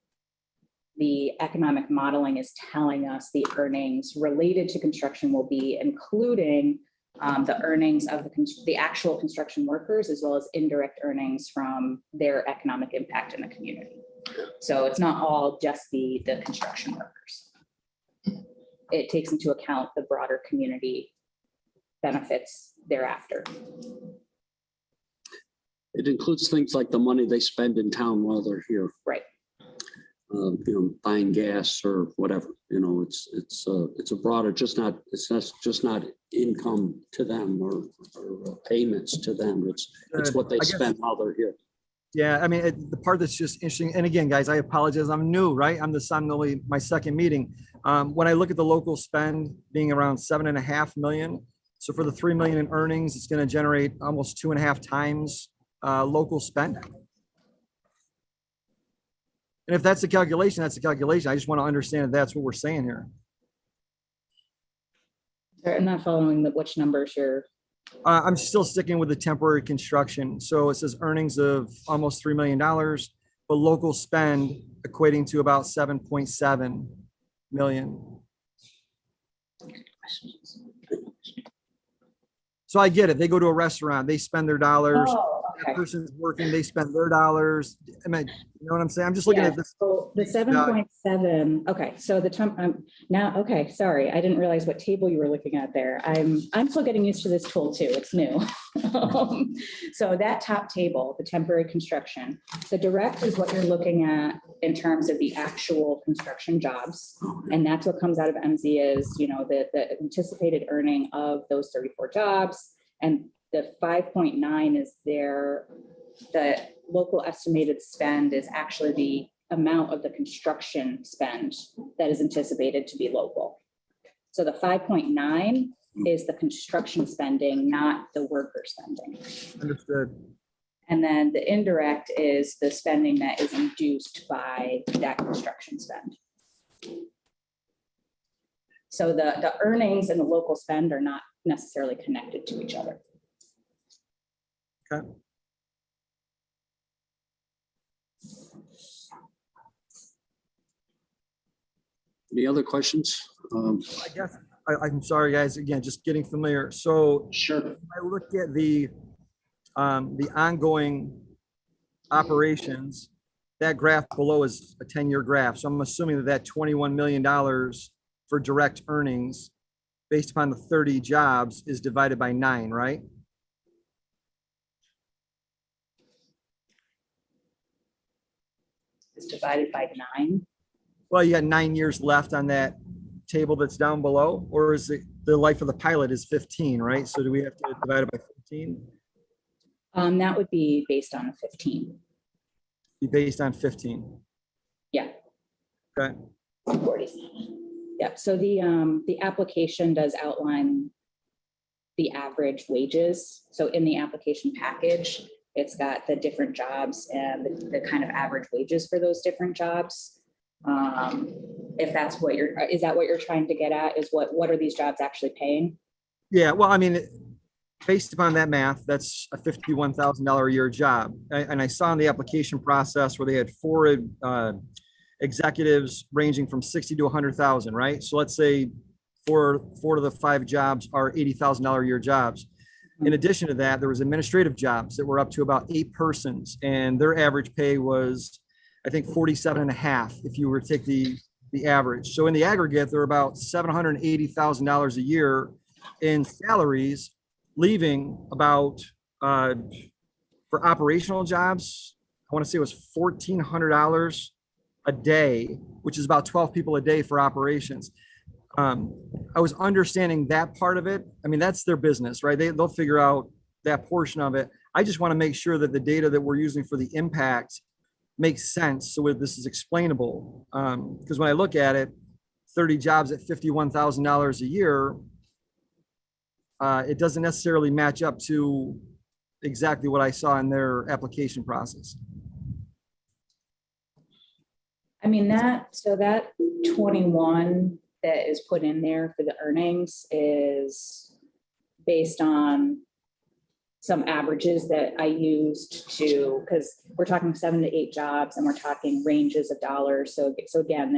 the economic modeling is telling us the earnings related to construction will be, including the earnings of the actual construction workers, as well as indirect earnings from their economic impact in the community. So it's not all just the construction workers. It takes into account the broader community benefits thereafter. It includes things like the money they spend in town while they're here. Right. Buying gas or whatever, it's a broader, it's not income to them or payments to them. It's what they spend while they're here. Yeah, I mean, the part that's just interesting, and again, guys, I apologize, I'm new, right? I'm only my second meeting. When I look at the local spend being around 7.5 million, so for the 3 million in earnings, it's going to generate almost 2.5 times local spend. And if that's the calculation, that's the calculation. I just want to understand if that's what we're saying here. I'm not following which numbers you're. I'm still sticking with the temporary construction. So it says earnings of almost $3 million, but local spend equating to about 7.7 million. So I get it. They go to a restaurant, they spend their dollars. Oh, okay. That person's working, they spend their dollars. I mean, you know what I'm saying? I'm just looking at this. So the 7.7. Okay, so the now. Okay, sorry, I didn't realize what table you were looking at there. I'm still getting used to this tool too. It's new. So that top table, the temporary construction, the direct is what you're looking at in terms of the actual construction jobs, and that's what comes out of MZ is the anticipated earning of those 34 jobs, and the 5.9 is the local estimated spend is actually the amount of the construction spend that is anticipated to be local. So the 5.9 is the construction spending, not the worker spending. Understood. And then the indirect is the spending that is induced by that construction spend. So the earnings and the local spend are not necessarily connected to each other. Okay. Any other questions? I guess I'm sorry, guys. Again, just getting familiar. So Sure. I look at the ongoing operations. That graph below is a 10-year graph. So I'm assuming that $21 million for direct earnings based upon the 30 jobs is divided by 9, right? It's divided by 9. Well, you got 9 years left on that table that's down below, or is it the life of the pilot is 15, right? So do we have to divide it by 15? That would be based on a 15. Be based on 15. Yeah. Okay. 47. Yep. So the application does outline the average wages. So in the application package, it's got the different jobs and the kind of average wages for those different jobs. If that's what is that what you're trying to get at, is what are these jobs actually paying? Yeah, well, I mean, based upon that math, that's a $51,000 a year job. And I saw in the application process where they had 4 executives ranging from 60 to 100,000, right? So let's say 4 of the 5 jobs are $80,000 a year jobs. In addition to that, there was administrative jobs that were up to about 8 persons, and their average pay was, I think, 47.5 if you were to take the average. So in the aggregate, they're about $780,000 a year in salaries, leaving about for operational jobs, I want to say it was $1,400 a day, which is about 12 people a day for operations. I was understanding that part of it. I mean, that's their business, right? They'll figure out that portion of it. I just want to make sure that the data that we're using for the impact makes sense. So this is explainable. Because when I look at it, 30 jobs at $51,000 a year, it doesn't necessarily match up to exactly what I saw in their application process. I mean, that 21 that is put in there for the earnings is based on some averages that I used to, because we're talking 7 to 8 jobs and we're talking ranges of dollars. So again,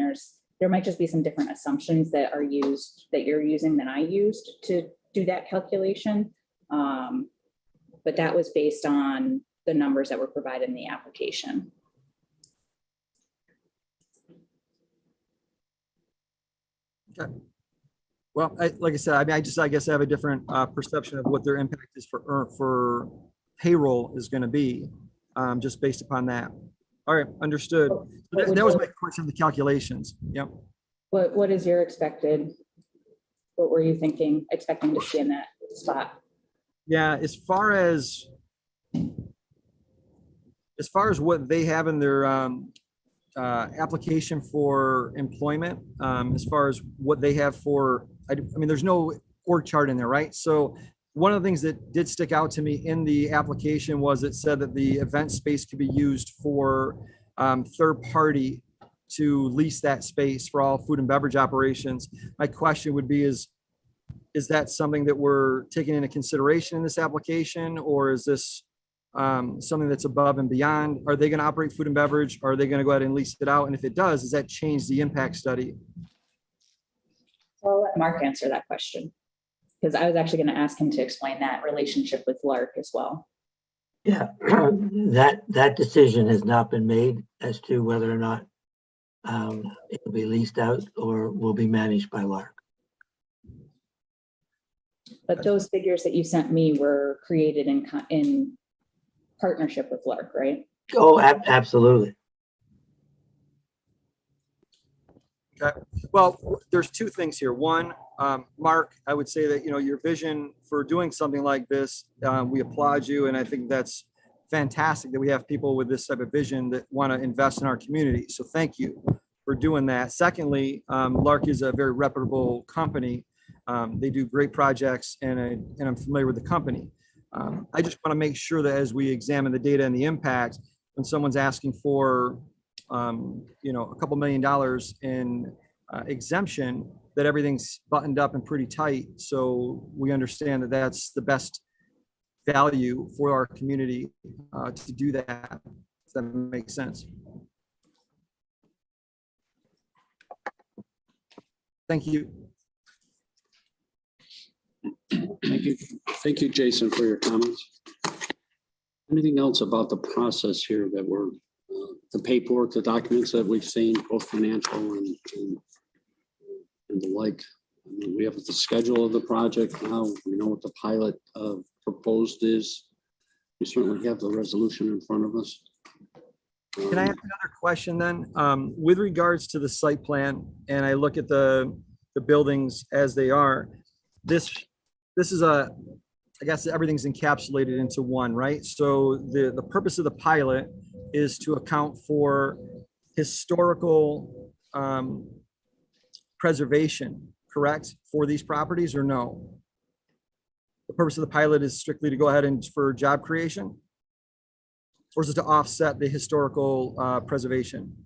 there might just be some different assumptions that are used, that you're using than I used to do that calculation. But that was based on the numbers that were provided in the application. Okay. Well, like I said, I mean, I guess I have a different perception of what their impact is for payroll is going to be, just based upon that. All right, understood. So that was my question of the calculations. Yep. What is your expected? What were you expecting to see in that spot? Yeah, as far as what they have in their application for employment, as far as what they have for, I mean, there's no org chart in there, right? So one of the things that did stick out to me in the application was it said that the event space could be used for third party to lease that space for all food and beverage operations. My question would be, is that something that we're taking into consideration in this application, or is this something that's above and beyond? Are they going to operate food and beverage? Are they going to go ahead and lease it out? And if it does that change the impact study? I'll let Mark answer that question, because I was actually going to ask him to explain that relationship with Lark as well. Yeah, that decision has not been made as to whether or not it'll be leased out or will be managed by Lark. But those figures that you sent me were created in partnership with Lark, right? Oh, absolutely. Okay. Well, there's two things here. One, Mark, I would say that, your vision for doing something like this, we applaud you. And I think that's fantastic that we have people with this type of vision that want to invest in our community. So thank you for doing that. Secondly, Lark is a very reputable company. They do great projects, and I'm familiar with the company. I just want to make sure that as we examine the data and the impact, when someone's asking for, a couple $1 million in exemption, that everything's buttoned up and pretty tight. So we understand that that's the best value for our community to do that. If that makes sense. Thank you. Thank you, Jason, for your comments. Anything else about the process here that we're, the paperwork, the documents that we've seen, both financial and the like? I mean, we have the schedule of the project now. We know what the pilot proposed is. We certainly have the resolution in front of us. Can I ask another question then? With regards to the site plan, and I look at the buildings as they are, this is I guess everything's encapsulated into one, right? So the purpose of the pilot is to account for historical preservation, correct, for these properties, or no? The purpose of the pilot is strictly to go ahead and for job creation? Or is it to offset the historical preservation?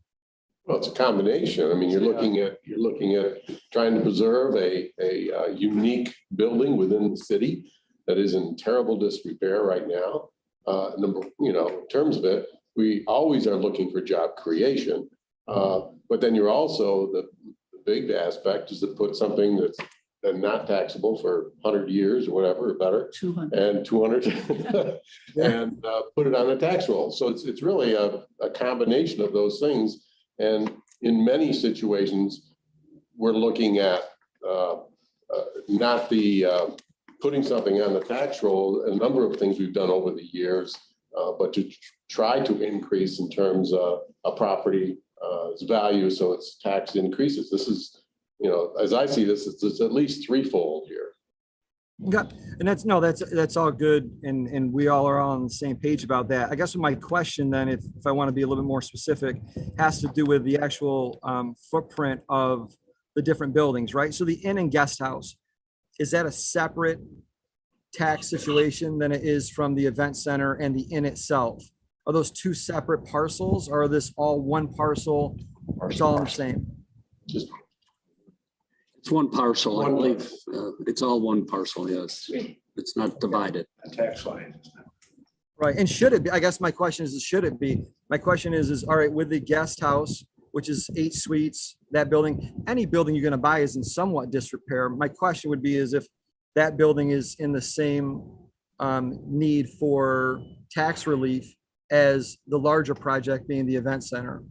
Well, it's a combination. I mean, you're looking at trying to preserve a unique building within the city that is in terrible disrepair right now. In terms of it, we always are looking for job creation. But then you're also, the big aspect is to put something that's not taxable for 100 years or whatever, or better. 200. And 200 and put it on a tax roll. So it's really a combination of those things. And in many situations, we're looking at not the putting something on the tax roll, a number of things we've done over the years, but to try to increase in terms of a property's value so its tax increases. This is, as I see this, it's at least threefold here. Okay. And that's all good. And we all are on the same page about that. I guess my question then, if I want to be a little bit more specific, has to do with the actual footprint of the different buildings, right? So the inn and guest house, is that a separate tax situation than it is from the event center and the inn itself? Are those two separate parcels, or are this all one parcel? It's all the same. It's one parcel, I One. believe. It's all one parcel, yes. It's not divided. A tax line. Right, and should it be, I guess my question is, should it be? My question is, all right, with the guest house, which is 8 suites, that building, any building you're gonna buy is in somewhat disrepair. My question would be is if that building is in the same need for tax relief as the larger project being the event center.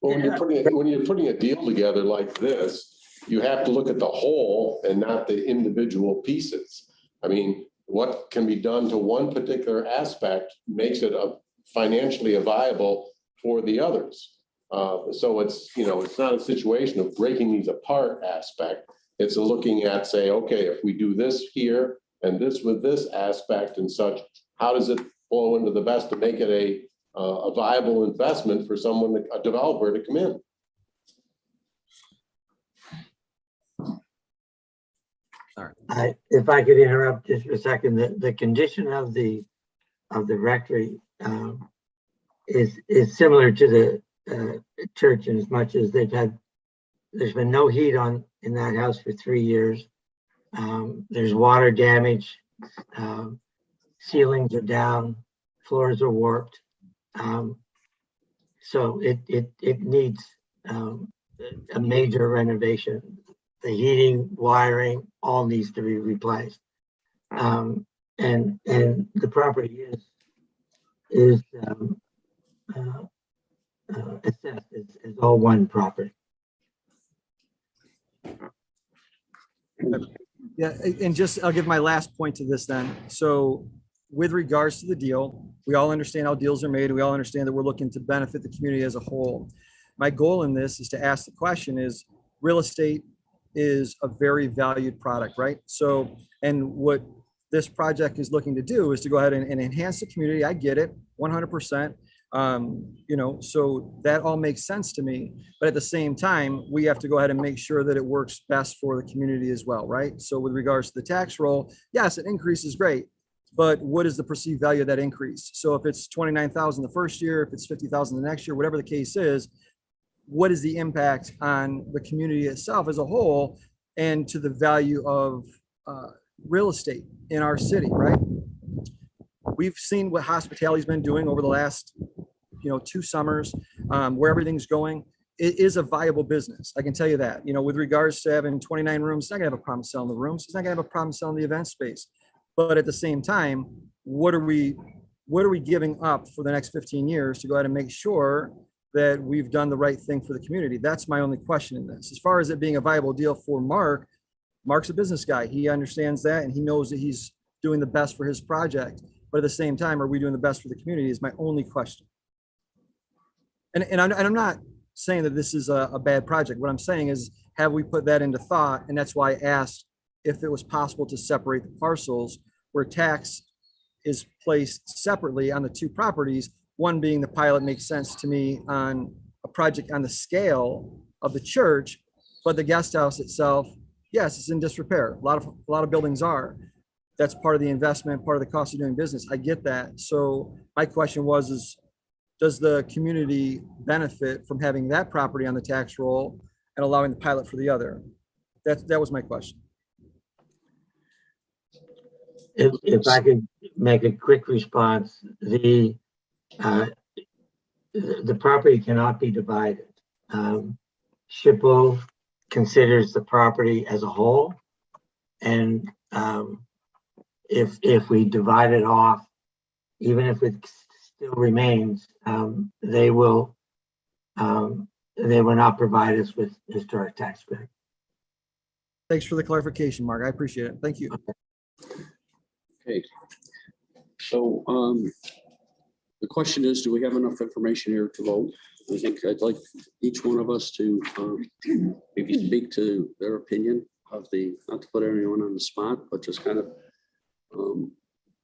Well, when you're putting a deal together like this, you have to look at the whole and not the individual pieces. I mean, what can be done to one particular aspect makes it financially viable for the others. So it's, it's not a situation of breaking these apart aspect. It's looking at, say, okay, if we do this here and this with this aspect and such, how does it flow into the best to make it a viable investment for someone, a developer, to come in? If I could interrupt just for a second, the condition of the rectory is similar to the church in as much as there's been no heat in that house for 3 years. There's water damage, ceilings are down, floors are warped. So it needs a major renovation. The heating, wiring, all needs to be replaced. And the property is assessed as all one property. Yeah, and just, I'll give my last point to this then. So with regards to the deal, we all understand how deals are made. We all understand that we're looking to benefit the community as a whole. My goal in this is to ask the question is, real estate is a very valued product, right? So, and what this project is looking to do is to go ahead and enhance the community. I get it, 100%. So that all makes sense to me. But at the same time, we have to go ahead and make sure that it works best for the community as well, right? So with regards to the tax roll, yes, an increase is great, but what is the perceived value of that increase? So if it's 29,000 the first year, if it's 50,000 the next year, whatever the case is, what is the impact on the community itself as a whole and to the value of real estate in our city, right? We've seen what hospitality's been doing over the last 2 summers, where everything's going. It is a viable business. I can tell you that, with regards to having 29 rooms, it's not gonna have a problem selling the rooms. It's not gonna have a problem selling the event space. But at the same time, what are we giving up for the next 15 years to go ahead and make sure that we've done the right thing for the community? That's my only question in this. As far as it being a viable deal for Mark's a business guy. He understands that and he knows that he's doing the best for his project. But at the same time, are we doing the best for the community is my only question. And I'm not saying that this is a bad project. What I'm saying is, have we put that into thought? And that's why I asked if it was possible to separate the parcels where tax is placed separately on the 2 properties. One being the pilot makes sense to me on a project on the scale of the church, but the guest house itself, yes, it's in disrepair. A lot of buildings are. That's part of the investment, part of the cost of doing business. I get that. So my question is, does the community benefit from having that property on the tax roll and allowing the pilot for the other? That was my question. If I could make a quick response, the property cannot be divided. SHPO considers the property as a whole, and if we divide it off, even if it still remains, they will not provide us with historic tax credit. Thanks for the clarification, Mark. I appreciate it. Thank you. Okay. So the question is, do we have enough information here to vote? I think I'd like each one of us to maybe speak to their opinion of not to put anyone on the spot, but just kind of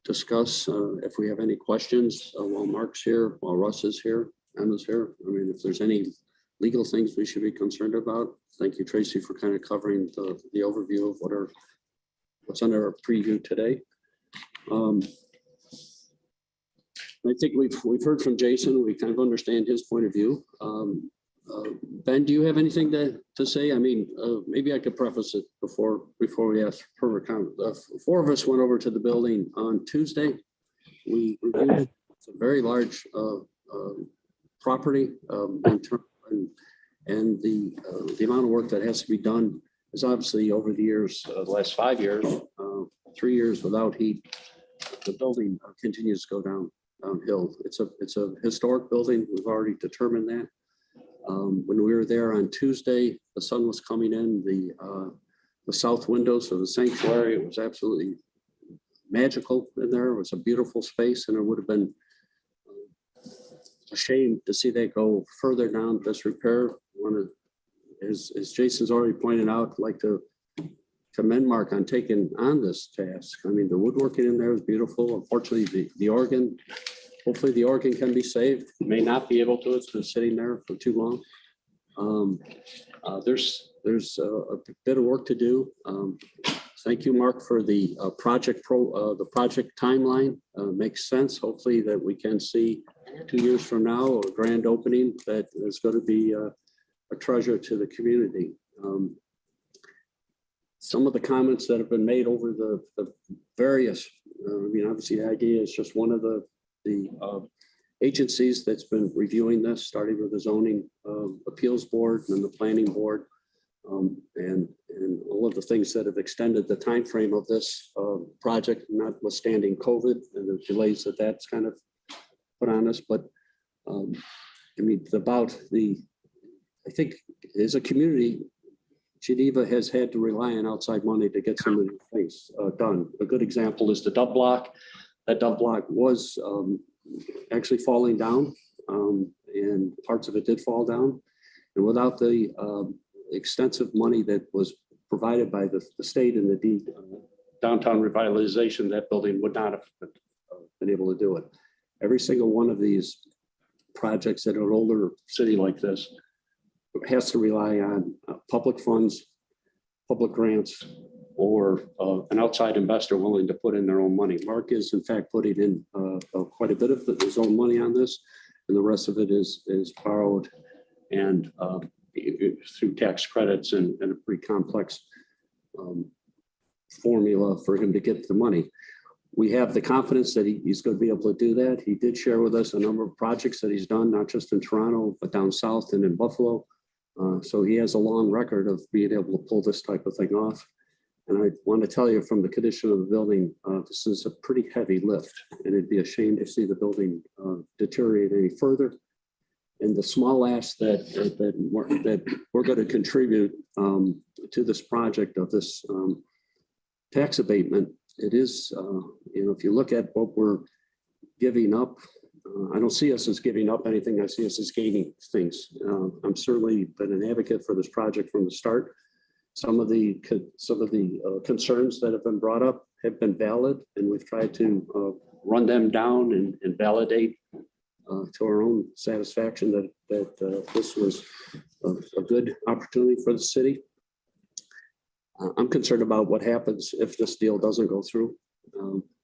discuss if we have any questions while Mark's here, while Russ is here, Emma's here. I mean, if there's any legal things we should be concerned about. Thank you, Tracy, for kind of covering the overview of what's under our preview today. I think we've heard from Jason. We kind of understand his point of view. Ben, do you have anything to say? I mean, maybe I could preface it before we ask for a comment. Four of us went over to the building on Tuesday. We reviewed it's a very large property in terms and the amount of work that has to be done is obviously over the years, the last 5 years, 3 years without heat. The building continues to go downhill. It's a historic building. We've already determined that. When we were there on Tuesday, the sun was coming in the south windows of the sanctuary. It was absolutely magical in there. It was a beautiful space, and it would have been a shame to see that go further down disrepair. As Jason's already pointed out, I'd like to commend Mark on taking on this task. I mean, the woodworking in there is beautiful. Unfortunately, the organ, hopefully the organ can be saved. May not be able to. It's been sitting there for too long. There's a bit of work to do. Thank you, Mark, for the project timeline. Makes sense. Hopefully that we can see 2 years from now a grand opening that is going to be a treasure to the community. Some of the comments that have been made over the various, I mean, obviously the idea is just one of the agencies that's been reviewing this, starting with the zoning appeals board and the planning board, and all of the things that have extended the time frame of this project, notwithstanding COVID and the delays that's kind of put on us. But I mean, I think as a community, Geneva has had to rely on outside money to get some of these things done. A good example is the dub block. That dub block was actually falling down, and parts of it did fall down. And without the extensive money that was provided by the state and the downtown revitalization, that building would not have been able to do it. Every single one of these projects at an older city like this has to rely on public funds, public grants, or an outside investor willing to put in their own money. Mark is in fact putting in quite a bit of his own money on this, and the rest of it is borrowed and through tax credits and a pretty complex formula for him to get the money. We have the confidence that he's going to be able to do that. He did share with us a number of projects that he's done, not just in Toronto, but down south and in Buffalo. So he has a long record of being able to pull this type of thing off. And I want to tell you, from the condition of the building, this is a pretty heavy lift, and it'd be a shame to see the building deteriorate any further. And the small ask that we're going to contribute to this project of this tax abatement, it is, if you look at what we're giving up, I don't see us as giving up anything. I see us as gaining things. I'm certainly been an advocate for this project from the start. Some of the concerns that have been brought up have been valid, and we've tried to run them down and validate to our own satisfaction that this was a good opportunity for the city. I'm concerned about what happens if this deal doesn't go through,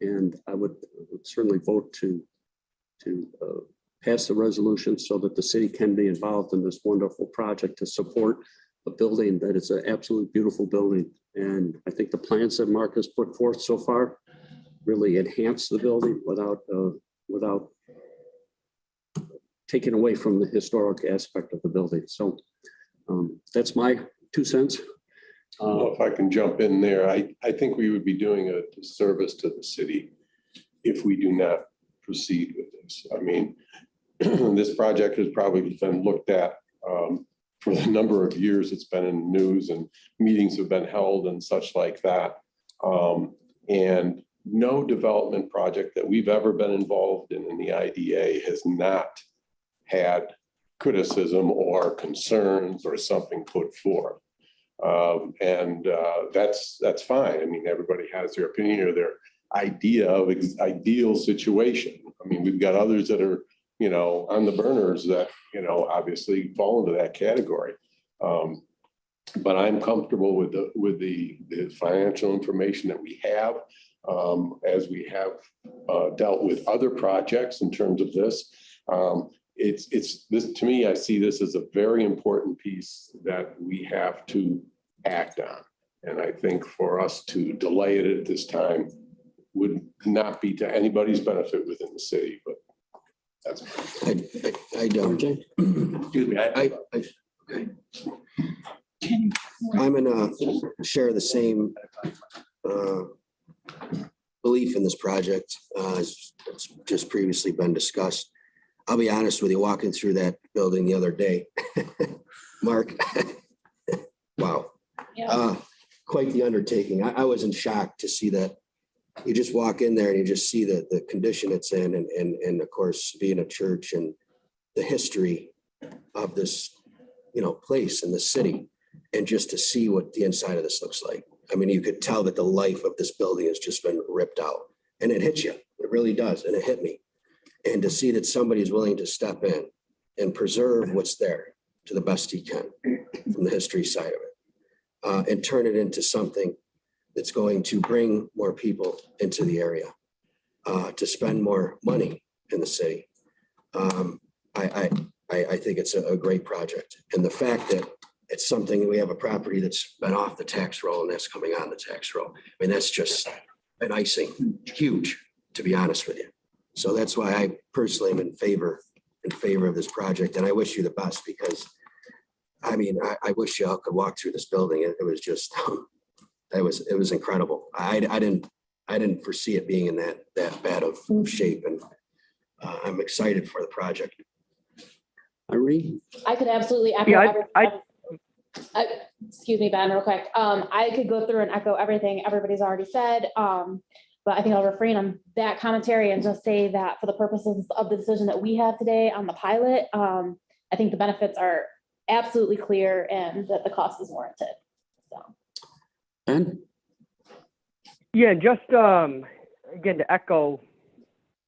and I would certainly vote to pass the resolution so that the city can be involved in this wonderful project to support a building that is an absolute beautiful building. And I think the plans that Mark has put forth so far really enhance the building without taking away from the historic aspect of the building. So that's my 2 cents. Well, if I can jump in there, I think we would be doing a disservice to the city if we do not proceed with this. I mean, this project has probably been looked at for the number of years it's been in the news, and meetings have been held and such like that. And no development project that we've ever been involved in the IDA has not had criticism or concerns or something put forth. And that's fine. I mean, everybody has their opinion or their idea of ideal situation. I mean, we've got others that are, on the burners that, obviously fall into that category. But I'm comfortable with the financial information that we have, as we have dealt with other projects in terms of this. it's this, to me, I see this as a very important piece that we have to act on. And I think for us to delay it at this time would not be to anybody's benefit within the city, but that's. I don't. Excuse me. Okay. I'm gonna share the same belief in this project as it's just previously been discussed. I'll be honest with you, walking through that building the other day, Mark, wow. Yeah. Quite the undertaking. I was in shock to see that. You just walk in there and you just see the condition it's in and of course, being a church and the history of this, place in the city. And just to see what the inside of this looks like. I mean, you could tell that the life of this building has just been ripped out and it hits you. It really does. And it hit me. And to see that somebody is willing to step in and preserve what's there to the best he can from the history side of it and turn it into something that's going to bring more people into the area to spend more money in the city. I think it's a great project. And the fact that it's something, we have a property that's been off the tax roll and that's coming on the tax roll. I mean, that's just an icing, huge, to be honest with you. So that's why I personally am in favor of this project. And I wish you the best because, I mean, I wish y'all could walk through this building. It was just, it was incredible. I didn't foresee it being in that bad of shape. And I'm excited for the project. Irene? I could absolutely echo excuse me, Ben, real quick. I could go through and echo everything everybody's already said. But I think I'll refrain on that commentary and just say that for the purposes of the decision that we have today on the pilot, I think the benefits are absolutely clear and that the cost is warranted. So. And Yeah, just again, to echo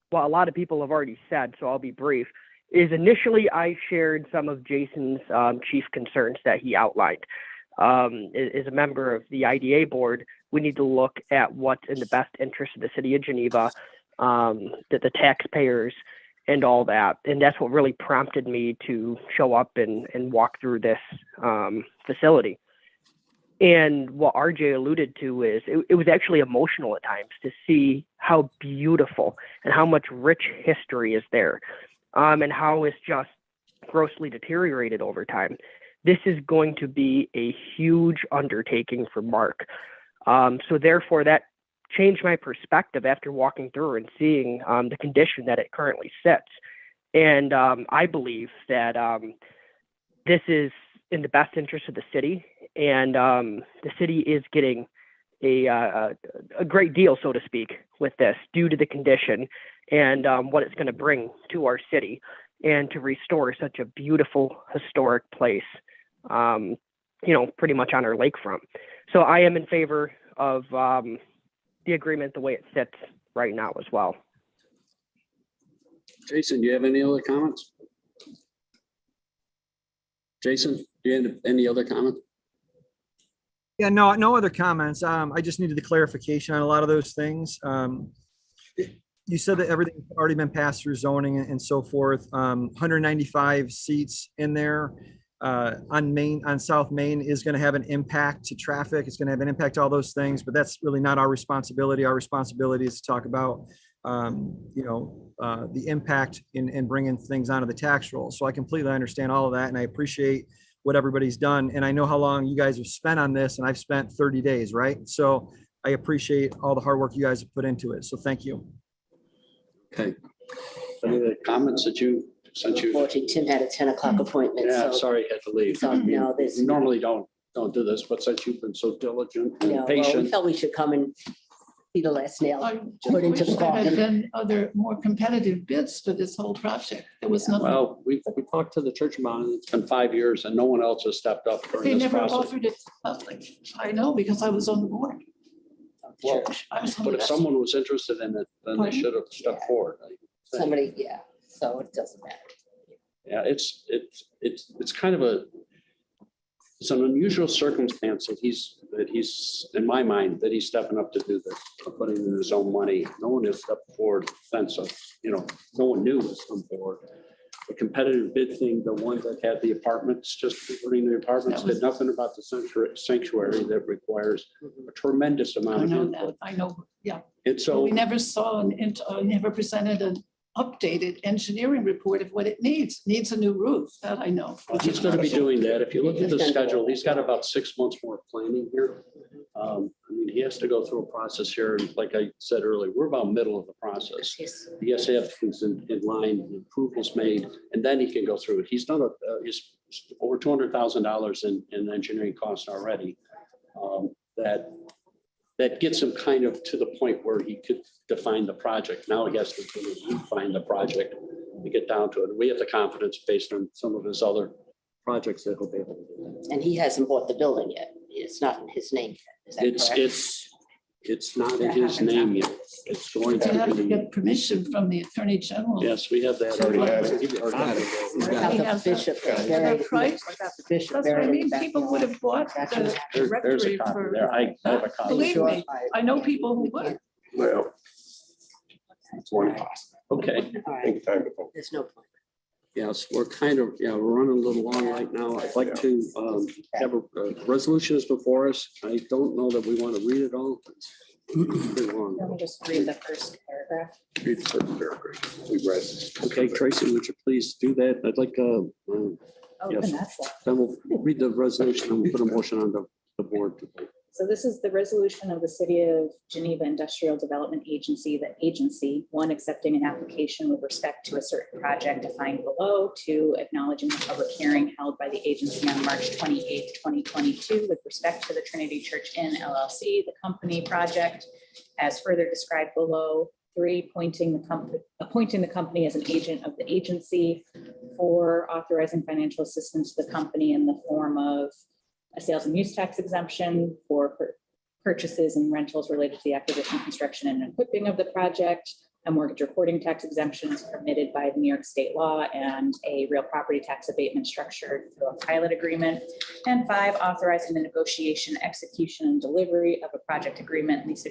what a lot of people have already said, so I'll be brief, is initially I shared some of Jason's chief concerns that he outlined. As a member of the IDA board, we need to look at what's in the best interest of the city of Geneva, the taxpayers and all that. And that's what really prompted me to show up and walk through this facility. And what RJ alluded to is it was actually emotional at times to see how beautiful and how much rich history is there, and how it's just grossly deteriorated over time. This is going to be a huge undertaking for Mark. So therefore, that changed my perspective after walking through and seeing the condition that it currently sits. And I believe that this is in the best interest of the city, and the city is getting a great deal, so to speak, with this due to the condition and what it's going to bring to our city and to restore such a beautiful historic place, pretty much on our lakefront. So I am in favor of the agreement the way it sits right now as well. Jason, do you have any other comments? Jason, do you have any other comments? Yeah, no other comments. I just needed the clarification on a lot of those things. You said that everything's already been passed through zoning and so forth. 195 seats in there on South Main is going to have an impact to traffic. It's going to have an impact to all those things, but that's really not our responsibility. Our responsibility is to talk about, the impact in bringing things onto the tax roll. So I completely understand all of that, and I appreciate what everybody's done. And I know how long you guys have spent on this, and I've spent 30 days, right? So I appreciate all the hard work you guys have put into it. So thank you. Okay. Any other comments that you, since you? Unfortunately, Tim had a 10 o'clock appointment. Yeah, so- sorry, had to leave. So no, this. We normally don't do this, but since you've been so diligent No, and well, we patient. felt we should come and be the last nail I put into wish the there had coffin. been other more competitive bids for this whole project. There was nothing. Well, we talked to the church about it. It's been 5 years and no one else has stepped up They during this never process. offered it public. I know because I was on the board. Well, I was on but the if someone was interested in it, then they Pardon? should have stepped forward. I think. Somebody, yeah, so it doesn't matter. Yeah, it's kind of it's an unusual circumstance that he's in my mind that he's stepping up to do this, putting in his own money. No one has stepped forward, fence of, no one new has come forward. the competitive bid thing, the one that had the apartments, just converting the apartments, That was- did nothing about the sanctuary that requires a tremendous I amount of know input. that, I know, yeah. And So so we never saw, never presented an updated engineering report of what it needs a new roof, that I know. he's going to be doing that. If you look at the schedule, he's got about 6 months more planning here. I mean, he has to go through a process here. And like I said earlier, we're about middle of the process. He has to have things in line, the approvals made, and then he can go through it. He's done he's over $200,000 in engineering costs already. That gets him kind of to the point where he could define the project. Now he has to refine the project to get down to it. We have the confidence based on some of his other projects that he'll be able to do. And he hasn't bought the building yet. It's not in his name yet. Is that correct? It's not in his name yet. It's going They have to to be. get permission from the Attorney General. Yes, we have that. Already had it. He's already got it. What about He the has bishop? that. that's buried- That price? What about the bishop? That's what I buried in mean, the back people would have bought the There's a rectory copy for. there. I have a copy. Believe Sure. me, I know people who would. Well, it's one cost. Okay, All right, Take time to vote. there's no point. yes, we're running a little long right now. I'd like to have a resolution is before us. I don't know that we want to read it all. It's pretty long. Let me just read the first paragraph. Read the first paragraph. We read. Okay, Tracy, would you please do that? I'd like, Oh, Yes. and that's that. then we'll read the resolution and we'll put a motion on the board to vote. So this is the resolution of the City of Geneva Industrial Development Agency, the agency, one, accepting an application with respect to a certain project defined below, two, acknowledging the public hearing held by the agency on March 28th, 2022, with respect to the Trinity Church Inn LLC, the company project, as further described below, three, appointing the company as an agent of the agency, four, authorizing financial assistance to the company in the form of a sales and use tax exemption for purchases and rentals related to the acquisition, construction, and equipping of the project, a mortgage recording tax exemption is permitted by New York state law, and a real property tax abatement structured through a pilot agreement. And five, authorizing the negotiation, execution, and delivery of a project agreement, lease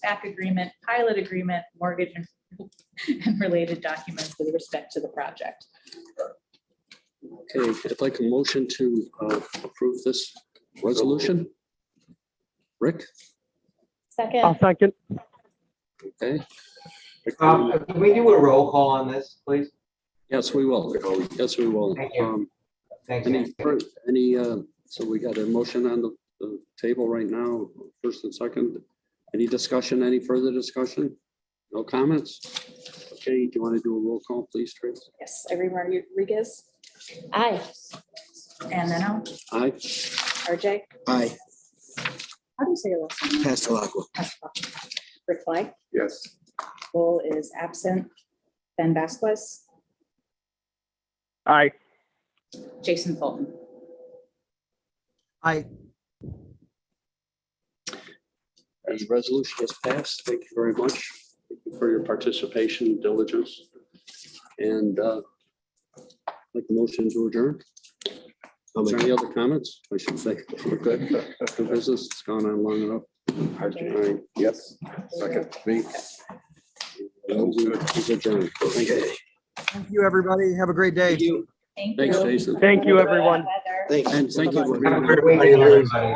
back agreement, pilot agreement, mortgage, and related documents with respect to the project. Okay, I'd like a motion to approve this resolution. Rick, I'll second. okay? Can we do a roll call on this, please? Yes, we will. Yes, we will. Thank you. Thanks. Any, so we got a motion on the table right now, first and second. Any discussion, any further discussion? No comments? Okay, do you want to do a roll call, please, Trace? Yes, Irene Rodriguez, Aye. and then Aye. RJ. Aye, How do you say your last name? Pastelaqua. Rick Fly. Yes. Bull is absent. Ben Vasquez, Aye. Jason Fulton. Aye. The resolution is passed. Thank you very much. Thank you for your participation and diligence. And like a motion to adjourn. Is there any other comments? I should say, we're good. The business has gone on long enough. All right, Yes. Second, me. it's adjourned. Thank you. Thank you, everybody. Have a great day. Thank you. Thanks, Jason. Thank you, everyone. Thanks. And thank you. Have a great weekend, everybody.